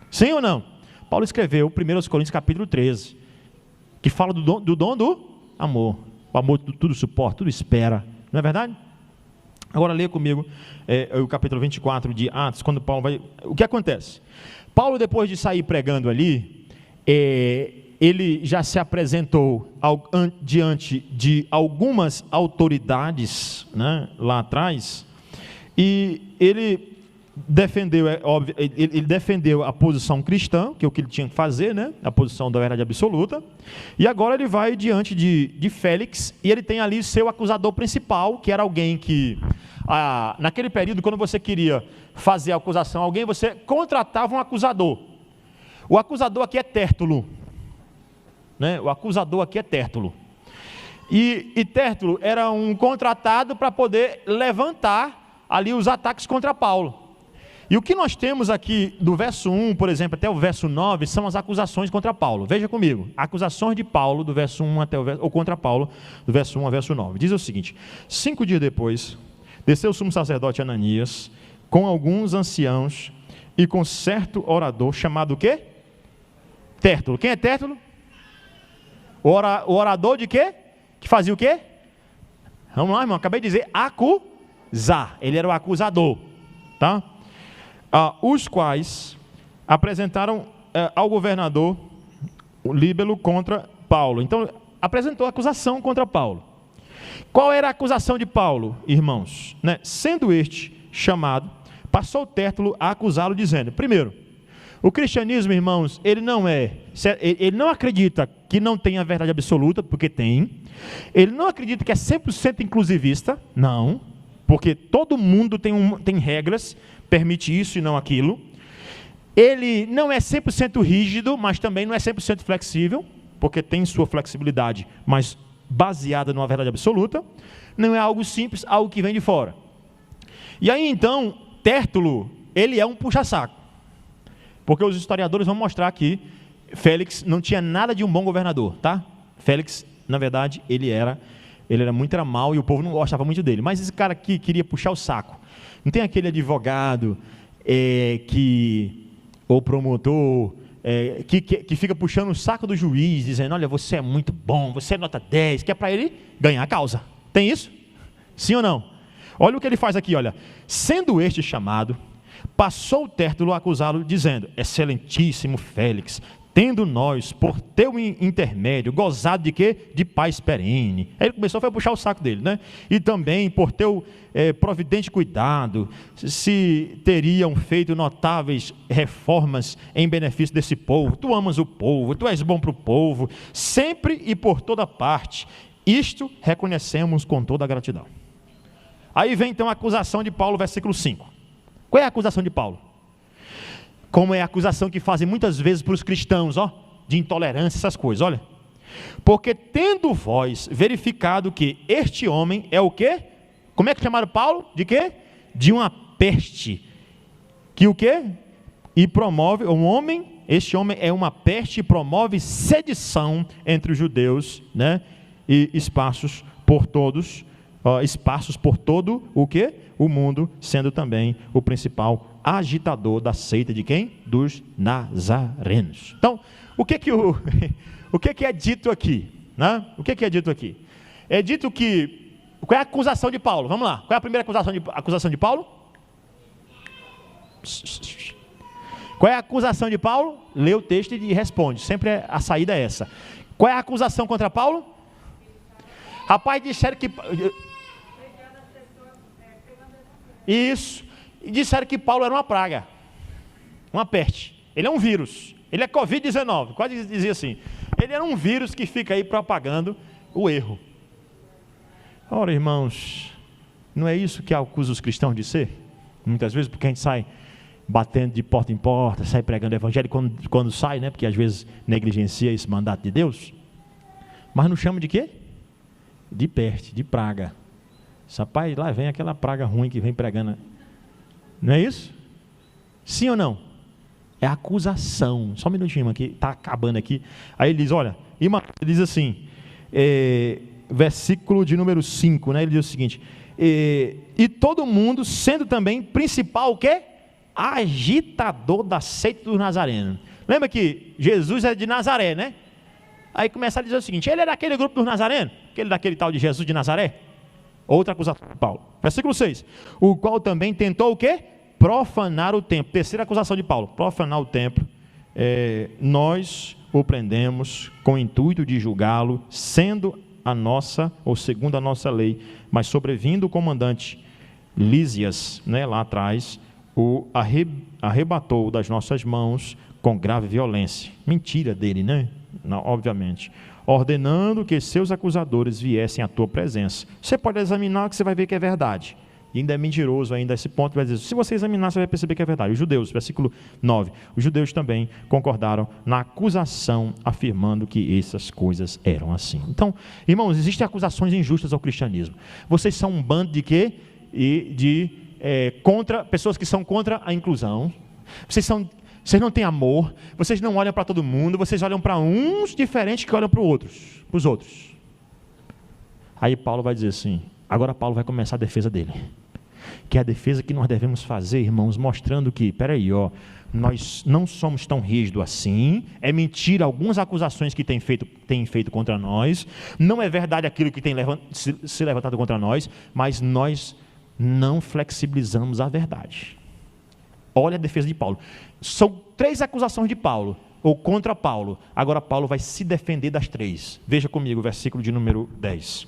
Sim ou não? Paulo escreveu 1 Coríntios capítulo 13, que fala do dom do amor. O amor tudo suporta, tudo espera. Não é verdade? Agora leia comigo o capítulo 24 de Atos, quando Paulo vai... O que acontece? Paulo, depois de sair pregando ali, ele já se apresentou diante de algumas autoridades, né, lá atrás, e ele defendeu a posição cristã, que é o que ele tinha que fazer, né, a posição da verdade absoluta, e agora ele vai diante de Félix, e ele tem ali seu acusador principal, que era alguém que, naquele período, quando você queria fazer a acusação a alguém, você contratava um acusador. O acusador aqui é Tértulo, né? O acusador aqui é Tértulo. E Tértulo era um contratado para poder levantar ali os ataques contra Paulo. E o que nós temos aqui do verso 1, por exemplo, até o verso 9, são as acusações contra Paulo. Veja comigo, acusações de Paulo, do verso 1 até ou contra Paulo, do verso 1 ao verso 9. Diz o seguinte, 5 dias depois, desceu o sumo sacerdote Ananias, com alguns anciãos e com certo orador, chamado o quê? Tértulo. Quem é Tértulo? O orador de quê? Que fazia o quê? Vamos lá, irmão, acabei de dizer acusar. Ele era o acusador, tá? Os quais apresentaram ao governador o Líbelo contra Paulo. Então, apresentou acusação contra Paulo. Qual era a acusação de Paulo, irmãos? Né? Sendo este chamado, passou Tértulo a acusá-lo, dizendo, primeiro, o cristianismo, irmãos, ele não acredita que não tem a verdade absoluta, porque tem. Ele não acredita que é 100% inclusivista, não, porque todo mundo tem regras, permite isso e não aquilo. Ele não é 100% rígido, mas também não é 100% flexível, porque tem sua flexibilidade, mas baseada numa verdade absoluta. Não é algo simples, algo que vem de fora. E aí então, Tértulo, ele é um puxa-saco. Porque os historiadores vão mostrar que Félix não tinha nada de um bom governador, tá? Félix, na verdade, ele era muito mau e o povo não gostava muito dele. Mas esse cara aqui queria puxar o saco. Não tem aquele advogado ou promotor que fica puxando o saco do juiz, dizendo, olha, você é muito bom, você é nota 10, que é para ele ganhar a causa. Tem isso? Sim ou não? Olha o que ele faz aqui, olha. Sendo este chamado, passou o Tértulo a acusá-lo, dizendo, excelentíssimo Félix, tendo nós, por teu intermédio, gozado de quê? De paz perene. Aí ele começou a puxar o saco dele, né? E também por teu providente cuidado, se teriam feito notáveis reformas em benefício desse povo. Tu amas o povo, tu és bom para o povo, sempre e por toda parte. Isto reconhecemos com toda a gratidão. Aí vem então a acusação de Paulo, versículo 5. Qual é a acusação de Paulo? Como é a acusação que fazem muitas vezes para os cristãos, de intolerância, essas coisas, olha. Porque tendo vós verificado que este homem é o quê? Como é que chamaram Paulo? De quê? De uma peste. Que o quê? E promove, este homem é uma peste e promove sedição entre os judeus, né? E espaços por todo o quê? O mundo, sendo também o principal agitador da seita de quem? Dos nazarenos. Então, o que é dito aqui? Né? O que é dito aqui? É dito que, qual é a acusação de Paulo? Vamos lá, qual é a primeira acusação de Paulo? Qual é a acusação de Paulo? Lê o texto e responde, sempre a saída é essa. Qual é a acusação contra Paulo? Rapaz, disseram que... Isso. E disseram que Paulo era uma praga, uma peste. Ele é um vírus, ele é Covid-19, quase dizia assim. Ele era um vírus que fica aí propagando o erro. Ora, irmãos, não é isso que acusa os cristãos de ser? Muitas vezes, porque a gente sai batendo de porta em porta, sai pregando o evangelho, quando sai, né? Porque às vezes negligencia esse mandato de Deus. Mas não chama de quê? De peste, de praga. Rapaz, lá vem aquela praga ruim que vem pregando. Não é isso? Sim ou não? É acusação. Só um minutinho aqui, está acabando aqui. Aí ele diz, olha, ele diz assim, versículo de número 5, né? Ele diz o seguinte, e todo mundo sendo também principal o quê? Agitador da seita dos nazarenos. Lembra que Jesus é de Nazaré, né? Aí começa a dizer o seguinte, ele é daquele grupo dos nazarenos, daquele tal de Jesus de Nazaré. Outra acusação de Paulo. Versículo 6. O qual também tentou o quê? Profanar o templo. Terceira acusação de Paulo. Profanar o templo. Nós o prendemos com o intuito de julgá-lo, sendo a nossa, ou segundo a nossa lei, mas sobrevindo o comandante Lísias, né, lá atrás, o arrebatou das nossas mãos com grave violência. Mentira dele, né? Não, obviamente. Ordenando que seus acusadores viessem à tua presença. Você pode examinar que você vai ver que é verdade. E ainda é mentiroso ainda esse ponto, vai dizer, se você examinar, você vai perceber que é verdade. Os judeus, versículo 9, os judeus também concordaram na acusação, afirmando que essas coisas eram assim. Então, irmãos, existem acusações injustas ao cristianismo. Vocês são um bando de quê? Contra pessoas que são contra a inclusão. Vocês não têm amor, vocês não olham para todo mundo, vocês olham para uns diferentes que olham para os outros. Aí Paulo vai dizer assim, agora Paulo vai começar a defesa dele. Que é a defesa que nós devemos fazer, irmãos, mostrando que, nós não somos tão rígidos assim, é mentira algumas acusações que têm feito contra nós, não é verdade aquilo que tem se levantado contra nós, mas nós não flexibilizamos a verdade. Olha a defesa de Paulo. São 3 acusações de Paulo, ou contra Paulo. Agora Paulo vai se defender das 3. Veja comigo o versículo de número 10.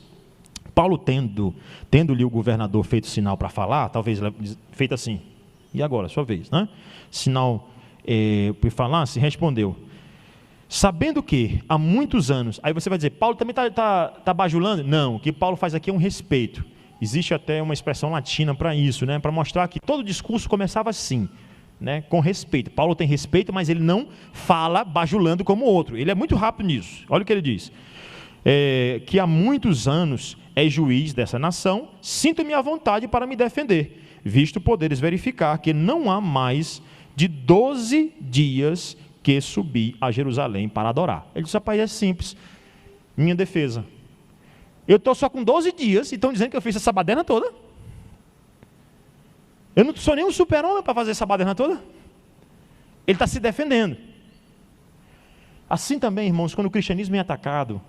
Paulo, tendo-lhe o governador feito sinal para falar, talvez feito assim, e agora, sua vez, né? Sinal para falar, se respondeu. Sabendo que há muitos anos, aí você vai dizer, Paulo também está bajulando? Não, o que Paulo faz aqui é um respeito. Existe até uma expressão latina para isso, né? Para mostrar que todo discurso começava assim, né? Com respeito. Paulo tem respeito, mas ele não fala bajulando como o outro. Ele é muito rápido nisso. Olha o que ele diz. Que há muitos anos é juiz dessa nação, sinto-me à vontade para me defender, visto poderes verificar que não há mais de 12 dias que subi a Jerusalém para adorar. Ele disse, rapaz, é simples, minha defesa. Eu estou só com 12 dias e estão dizendo que eu fiz essa baderna toda. Eu não sou nem um super-homem para fazer essa baderna toda. Ele está se defendendo. Assim também, irmãos, quando o cristianismo é atacado,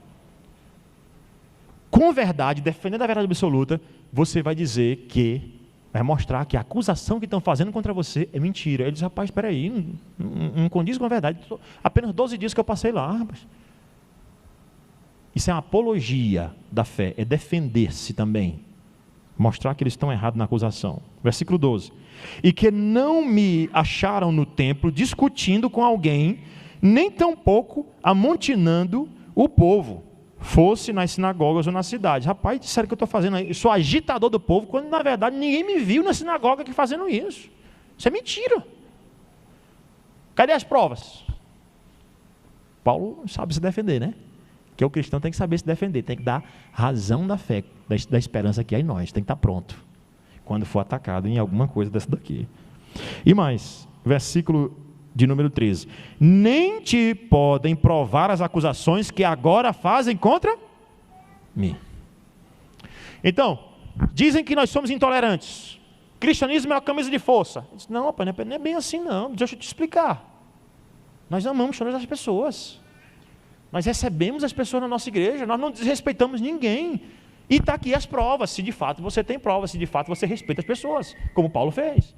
com verdade, defendendo a verdade absoluta, você vai dizer que vai mostrar que a acusação que estão fazendo contra você é mentira. Ele diz, rapaz, espera aí, não condiz com a verdade. Apenas 12 dias que eu passei lá, rapaz. Isso é uma apologia da fé, é defender-se também. Mostrar que eles estão errados na acusação. Versículo 12. E que não me acharam no templo discutindo com alguém, nem tampouco amontinando o povo, fosse nas sinagogas ou nas cidades. Rapaz, disseram que eu estou fazendo aí, eu sou agitador do povo, quando na verdade ninguém me viu na sinagoga aqui fazendo isso. Isso é mentira. Cadê as provas? Paulo sabe se defender, né? Que o cristão tem que saber se defender, tem que dar razão da fé, da esperança que há em nós, tem que estar pronto, quando for atacado em alguma coisa dessa daqui. E mais, versículo de número 13. Nem te podem provar as acusações que agora fazem contra mim. Então, dizem que nós somos intolerantes. Cristianismo é uma camisa de força. Disse, não, rapaz, não é bem assim não, deixa eu te explicar. Nós amamos todas as pessoas. Nós recebemos as pessoas na nossa igreja, nós não desrespeitamos ninguém. E está aqui as provas, se de fato você tem provas, se de fato você respeita as pessoas, como Paulo fez.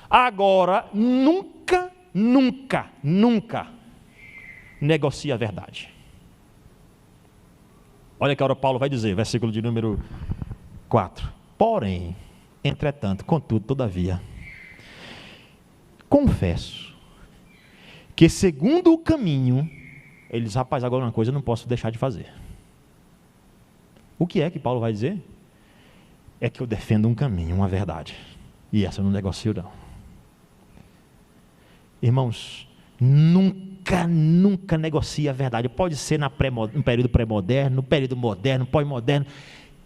Agora, nunca negocie a verdade. Olha que a hora Paulo vai dizer, versículo de número 4. Porém, entretanto, contudo, todavia, confesso que segundo o caminho, ele diz, rapaz, agora uma coisa eu não posso deixar de fazer. O que é que Paulo vai dizer? É que eu defendo um caminho, uma verdade. E essa eu não negocio não. Irmãos, nunca negocie a verdade. Pode ser no período pré-moderno, no período moderno, pós-moderno.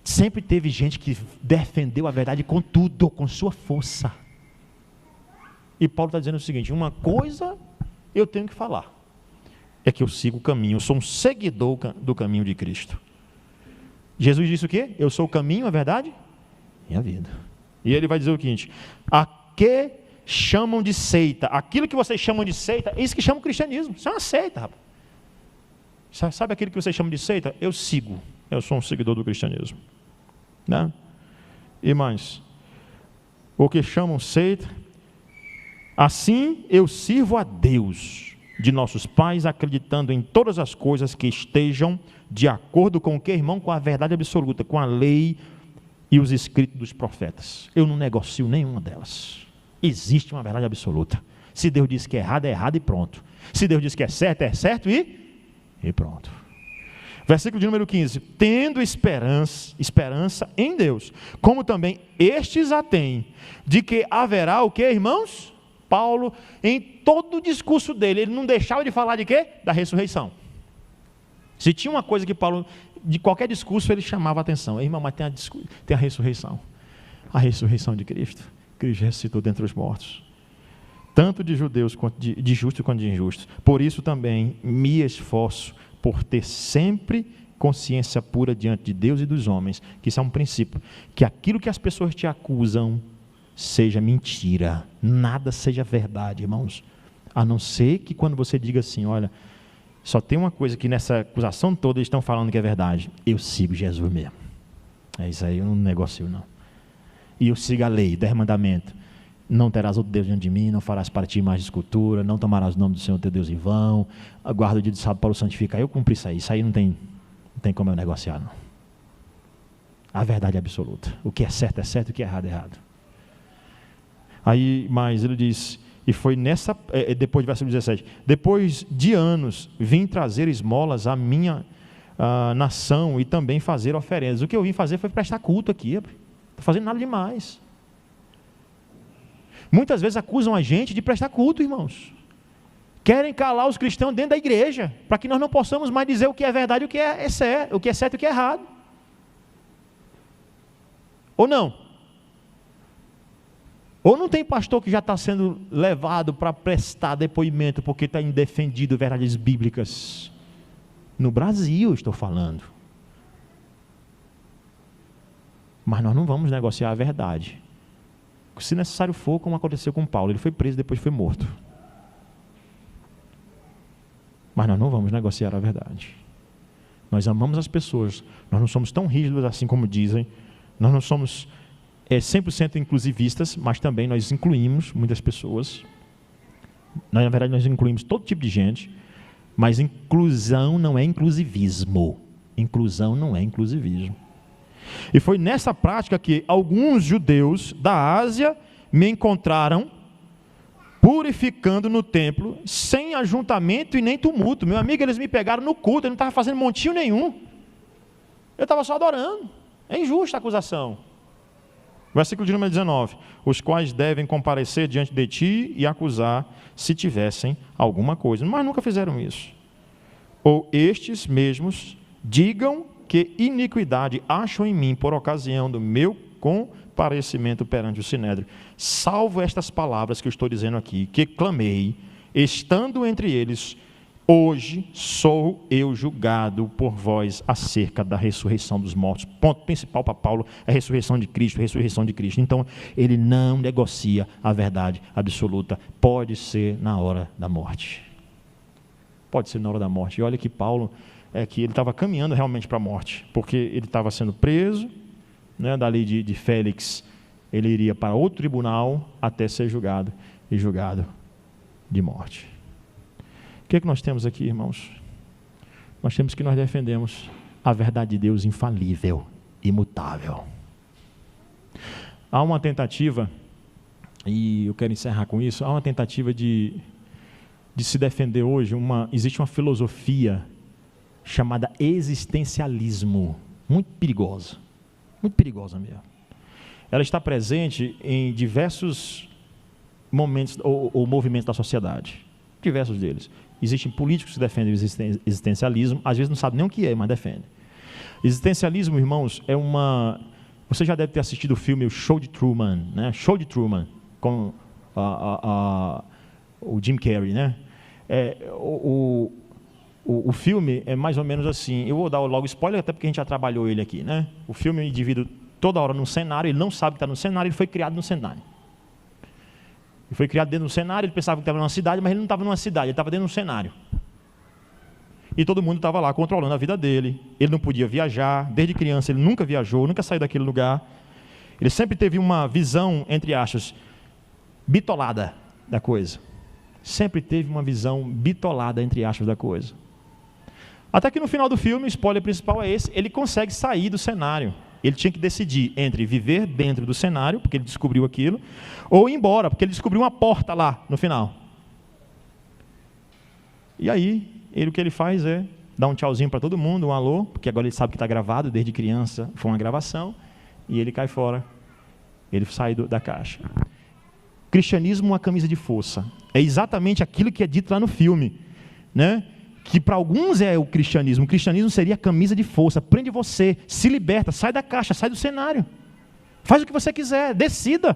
Sempre teve gente que defendeu a verdade com tudo, com sua força. E Paulo está dizendo o seguinte, uma coisa eu tenho que falar, é que eu sigo o caminho, eu sou um seguidor do caminho de Cristo. Jesus disse o quê? Eu sou o caminho, a verdade e a vida. E ele vai dizer o seguinte, a que chamam de seita, aquilo que vocês chamam de seita, é isso que chamam de cristianismo, isso é uma seita, rapaz. Sabe aquilo que vocês chamam de seita? Eu sigo, eu sou um seguidor do cristianismo, né? E mais, o que chamam seita, assim eu sirvo a Deus de nossos pais, acreditando em todas as coisas que estejam de acordo com o que, irmão? Com a verdade absoluta, com a lei e os escritos dos profetas. Eu não negocio nenhuma delas. Existe uma verdade absoluta. Se Deus diz que é errado e pronto. Se Deus diz que é certo e pronto. Versículo de número 15. Tendo esperança em Deus, como também estes a têm, de que haverá o que, irmãos? Paulo, em todo o discurso dele, ele não deixava de falar de quê? Da ressurreição. Se tinha uma coisa que Paulo, de qualquer discurso, ele chamava a atenção. Irmão, mas tem a ressurreição. A ressurreição de Cristo. Cristo ressuscitou dentre os mortos. Tanto de judeus, quanto de justos quanto de injustos. Por isso também me esforço por ter sempre consciência pura diante de Deus e dos homens. Que isso é um princípio. Que aquilo que as pessoas te acusam seja mentira. Nada seja verdade, irmãos. A não ser que quando você diga assim, olha, só tem uma coisa que nessa acusação toda eles estão falando que é verdade. Eu sigo Jesus mesmo. É isso aí, eu não negocio não. E eu sigo a lei, 10 mandamentos. Não terás outro Deus diante de mim, não farás para ti mais de escultura, não tomarás o nome do Senhor teu Deus em vão, guarda o dia de sábado para o santificar. Eu cumpri isso aí não tem como eu negociar não. A verdade é absoluta. O que é certo, o que é errado. Aí, mas ele diz, e foi depois do versículo 17, depois de anos, vim trazer esmolas à minha nação e também fazer oferendas. O que eu vim fazer foi prestar culto aqui, não estou fazendo nada demais. Muitas vezes acusam a gente de prestar culto, irmãos. Querem calar os cristãos dentro da igreja, para que nós não possamos mais dizer o que é verdade e o que é certo, e o que é errado. Ou não? Ou não tem pastor que já está sendo levado para prestar depoimento porque está indefendido verdades bíblicas? No Brasil estou falando. Mas nós não vamos negociar a verdade. Se necessário for, como aconteceu com Paulo, ele foi preso e depois foi morto. Mas nós não vamos negociar a verdade. Nós amamos as pessoas, nós não somos tão rígidos assim como dizem, nós não somos 100% inclusivistas, mas também nós incluímos muitas pessoas. Na verdade, nós incluímos todo tipo de gente, mas inclusão não é inclusivismo. Inclusão não é inclusivismo. E foi nessa prática que alguns judeus da Ásia me encontraram purificando no templo, sem ajuntamento e nem tumulto. Meu amigo, eles me pegaram no culto, eu não estava fazendo montinho nenhum. Eu estava só adorando. É injusta a acusação. Versículo de número 19. Os quais devem comparecer diante de ti e acusar se tivessem alguma coisa. Mas nunca fizeram isso. Ou estes mesmos digam que iniquidade acham em mim por ocasião do meu comparecimento perante o Sinédrio. Salvo estas palavras que eu estou dizendo aqui, que clamei, estando entre eles, hoje sou eu julgado por vós acerca da ressurreição dos mortos. Ponto principal para Paulo é a ressurreição de Cristo, a ressurreição de Cristo. Então, ele não negocia a verdade absoluta. Pode ser na hora da morte. Pode ser na hora da morte. E olha que Paulo, que ele estava caminhando realmente para a morte, porque ele estava sendo preso, né, dali de Félix, ele iria para outro tribunal até ser julgado, e julgado de morte. O que é que nós temos aqui, irmãos? Nós temos que nós defendemos a verdade de Deus infalível, imutável. Há uma tentativa, e eu quero encerrar com isso, há uma tentativa de se defender hoje, existe uma filosofia chamada existencialismo, muito perigosa mesmo. Ela está presente em diversos momentos ou movimentos da sociedade, diversos deles. Existem políticos que defendem o existencialismo, às vezes não sabem nem o que é, mas defendem. Existencialismo, irmãos, é uma... Você já deve ter assistido o filme O Show de Truman, né? Show de Truman, com o Jim Carrey, né? O filme é mais ou menos assim, eu vou dar logo spoiler, até porque a gente já trabalhou ele aqui, né? O filme é um indivíduo toda hora num cenário, ele não sabe que está no cenário, ele foi criado no cenário. Ele foi criado dentro do cenário, ele pensava que estava numa cidade, mas ele não estava numa cidade, ele estava dentro de um cenário. E todo mundo estava lá controlando a vida dele, ele não podia viajar, desde criança ele nunca viajou, nunca saiu daquele lugar. Ele sempre teve uma visão, entre aspas, bitolada da coisa. Sempre teve uma visão bitolada, entre aspas, da coisa. Até que no final do filme, o spoiler principal é esse, ele consegue sair do cenário. Ele tinha que decidir entre viver dentro do cenário, porque ele descobriu aquilo, ou ir embora, porque ele descobriu uma porta lá no final. E aí, o que ele faz é dar um tchauzinho para todo mundo, um alô, porque agora ele sabe que está gravado, desde criança foi uma gravação, e ele cai fora, ele sai da caixa. Cristianismo é uma camisa de força. É exatamente aquilo que é dito lá no filme, né? Que para alguns é o cristianismo. O cristianismo seria a camisa de força. Prende você, se liberta, sai da caixa, sai do cenário. Faz o que você quiser, decida.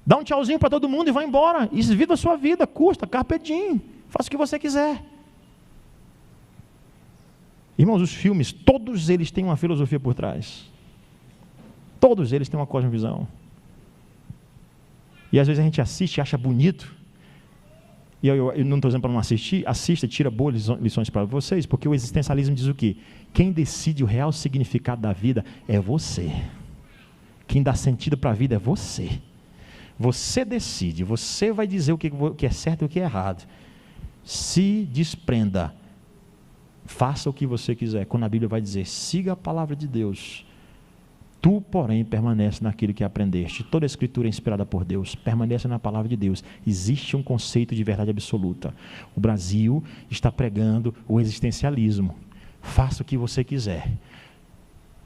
Dá um tchauzinho para todo mundo e vai embora. E viva a sua vida, custa, carpe diem. Faça o que você quiser. Irmãos, os filmes, todos eles têm uma filosofia por trás. Todos eles têm uma cosmovisão. E às vezes a gente assiste e acha bonito. E eu não estou dizendo para não assistir, assista, tira boas lições para vocês, porque o existencialismo diz o quê? Quem decide o real significado da vida é você. Quem dá sentido para a vida é você. Você decide, você vai dizer o que é certo e o que é errado. Se desprenda, faça o que você quiser. Quando a Bíblia vai dizer, siga a palavra de Deus, tu, porém, permanece naquilo que aprendeste. Toda a Escritura é inspirada por Deus, permanece na palavra de Deus. Existe um conceito de verdade absoluta. O Brasil está pregando o existencialismo. Faça o que você quiser.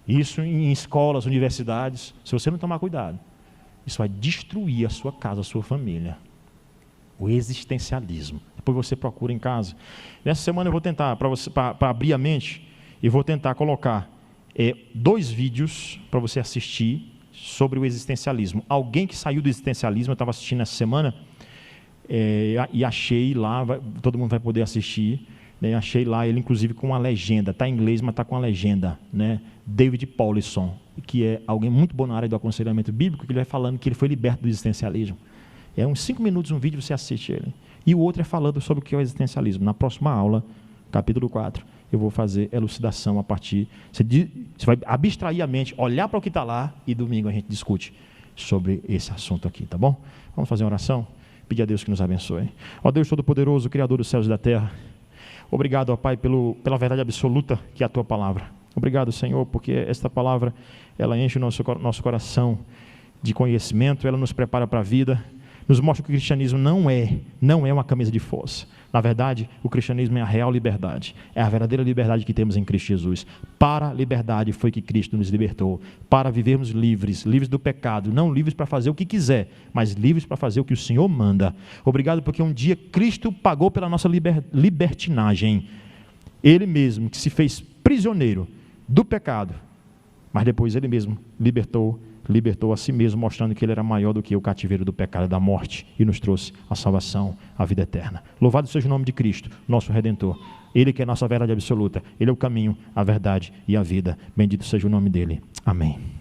Isso em escolas, universidades, se você não tomar cuidado, isso vai destruir a sua casa, a sua família. O existencialismo. Depois você procura em casa. Nessa semana eu vou tentar, para abrir a mente, e vou tentar colocar 2 vídeos para você assistir sobre o existencialismo. Alguém que saiu do existencialismo, eu estava assistindo essa semana, e achei lá, todo mundo vai poder assistir, né, achei lá ele inclusive com uma legenda, está em inglês, mas está com uma legenda, né, David Paulison, que é alguém muito bom na área do aconselhamento bíblico, que ele vai falando que ele foi liberto do existencialismo. É uns 5 minutos um vídeo, você assiste ele. E o outro é falando sobre o que é o existencialismo. Na próxima aula, capítulo 4, eu vou fazer elucidação a partir... Você vai abstrair a mente, olhar para o que está lá, e domingo a gente discute sobre esse assunto aqui, tá bom? Vamos fazer uma oração? Pedir a Deus que nos abençoe. Ó Deus Todo-Poderoso, Criador dos céus e da terra, obrigado, ó Pai, pela verdade absoluta que é a Tua palavra. Obrigado, Senhor, porque esta palavra, ela enche o nosso coração de conhecimento, ela nos prepara para a vida, nos mostra que o cristianismo não é uma camisa de força. Na verdade, o cristianismo é a real liberdade, é a verdadeira liberdade que temos em Cristo Jesus. Para a liberdade foi que Cristo nos libertou, para vivermos livres do pecado, não livres para fazer o que quiser, mas livres para fazer o que o Senhor manda. Obrigado porque um dia Cristo pagou pela nossa libertinagem, Ele mesmo que se fez prisioneiro do pecado, mas depois Ele mesmo libertou a si mesmo, mostrando que Ele era maior do que o cativeiro do pecado e da morte, e nos trouxe a salvação, a vida eterna. Louvado seja o nome de Cristo, nosso Redentor. Ele que é a nossa verdade absoluta, Ele é o caminho, a verdade e a vida. Bendito seja o nome dEle. Amém.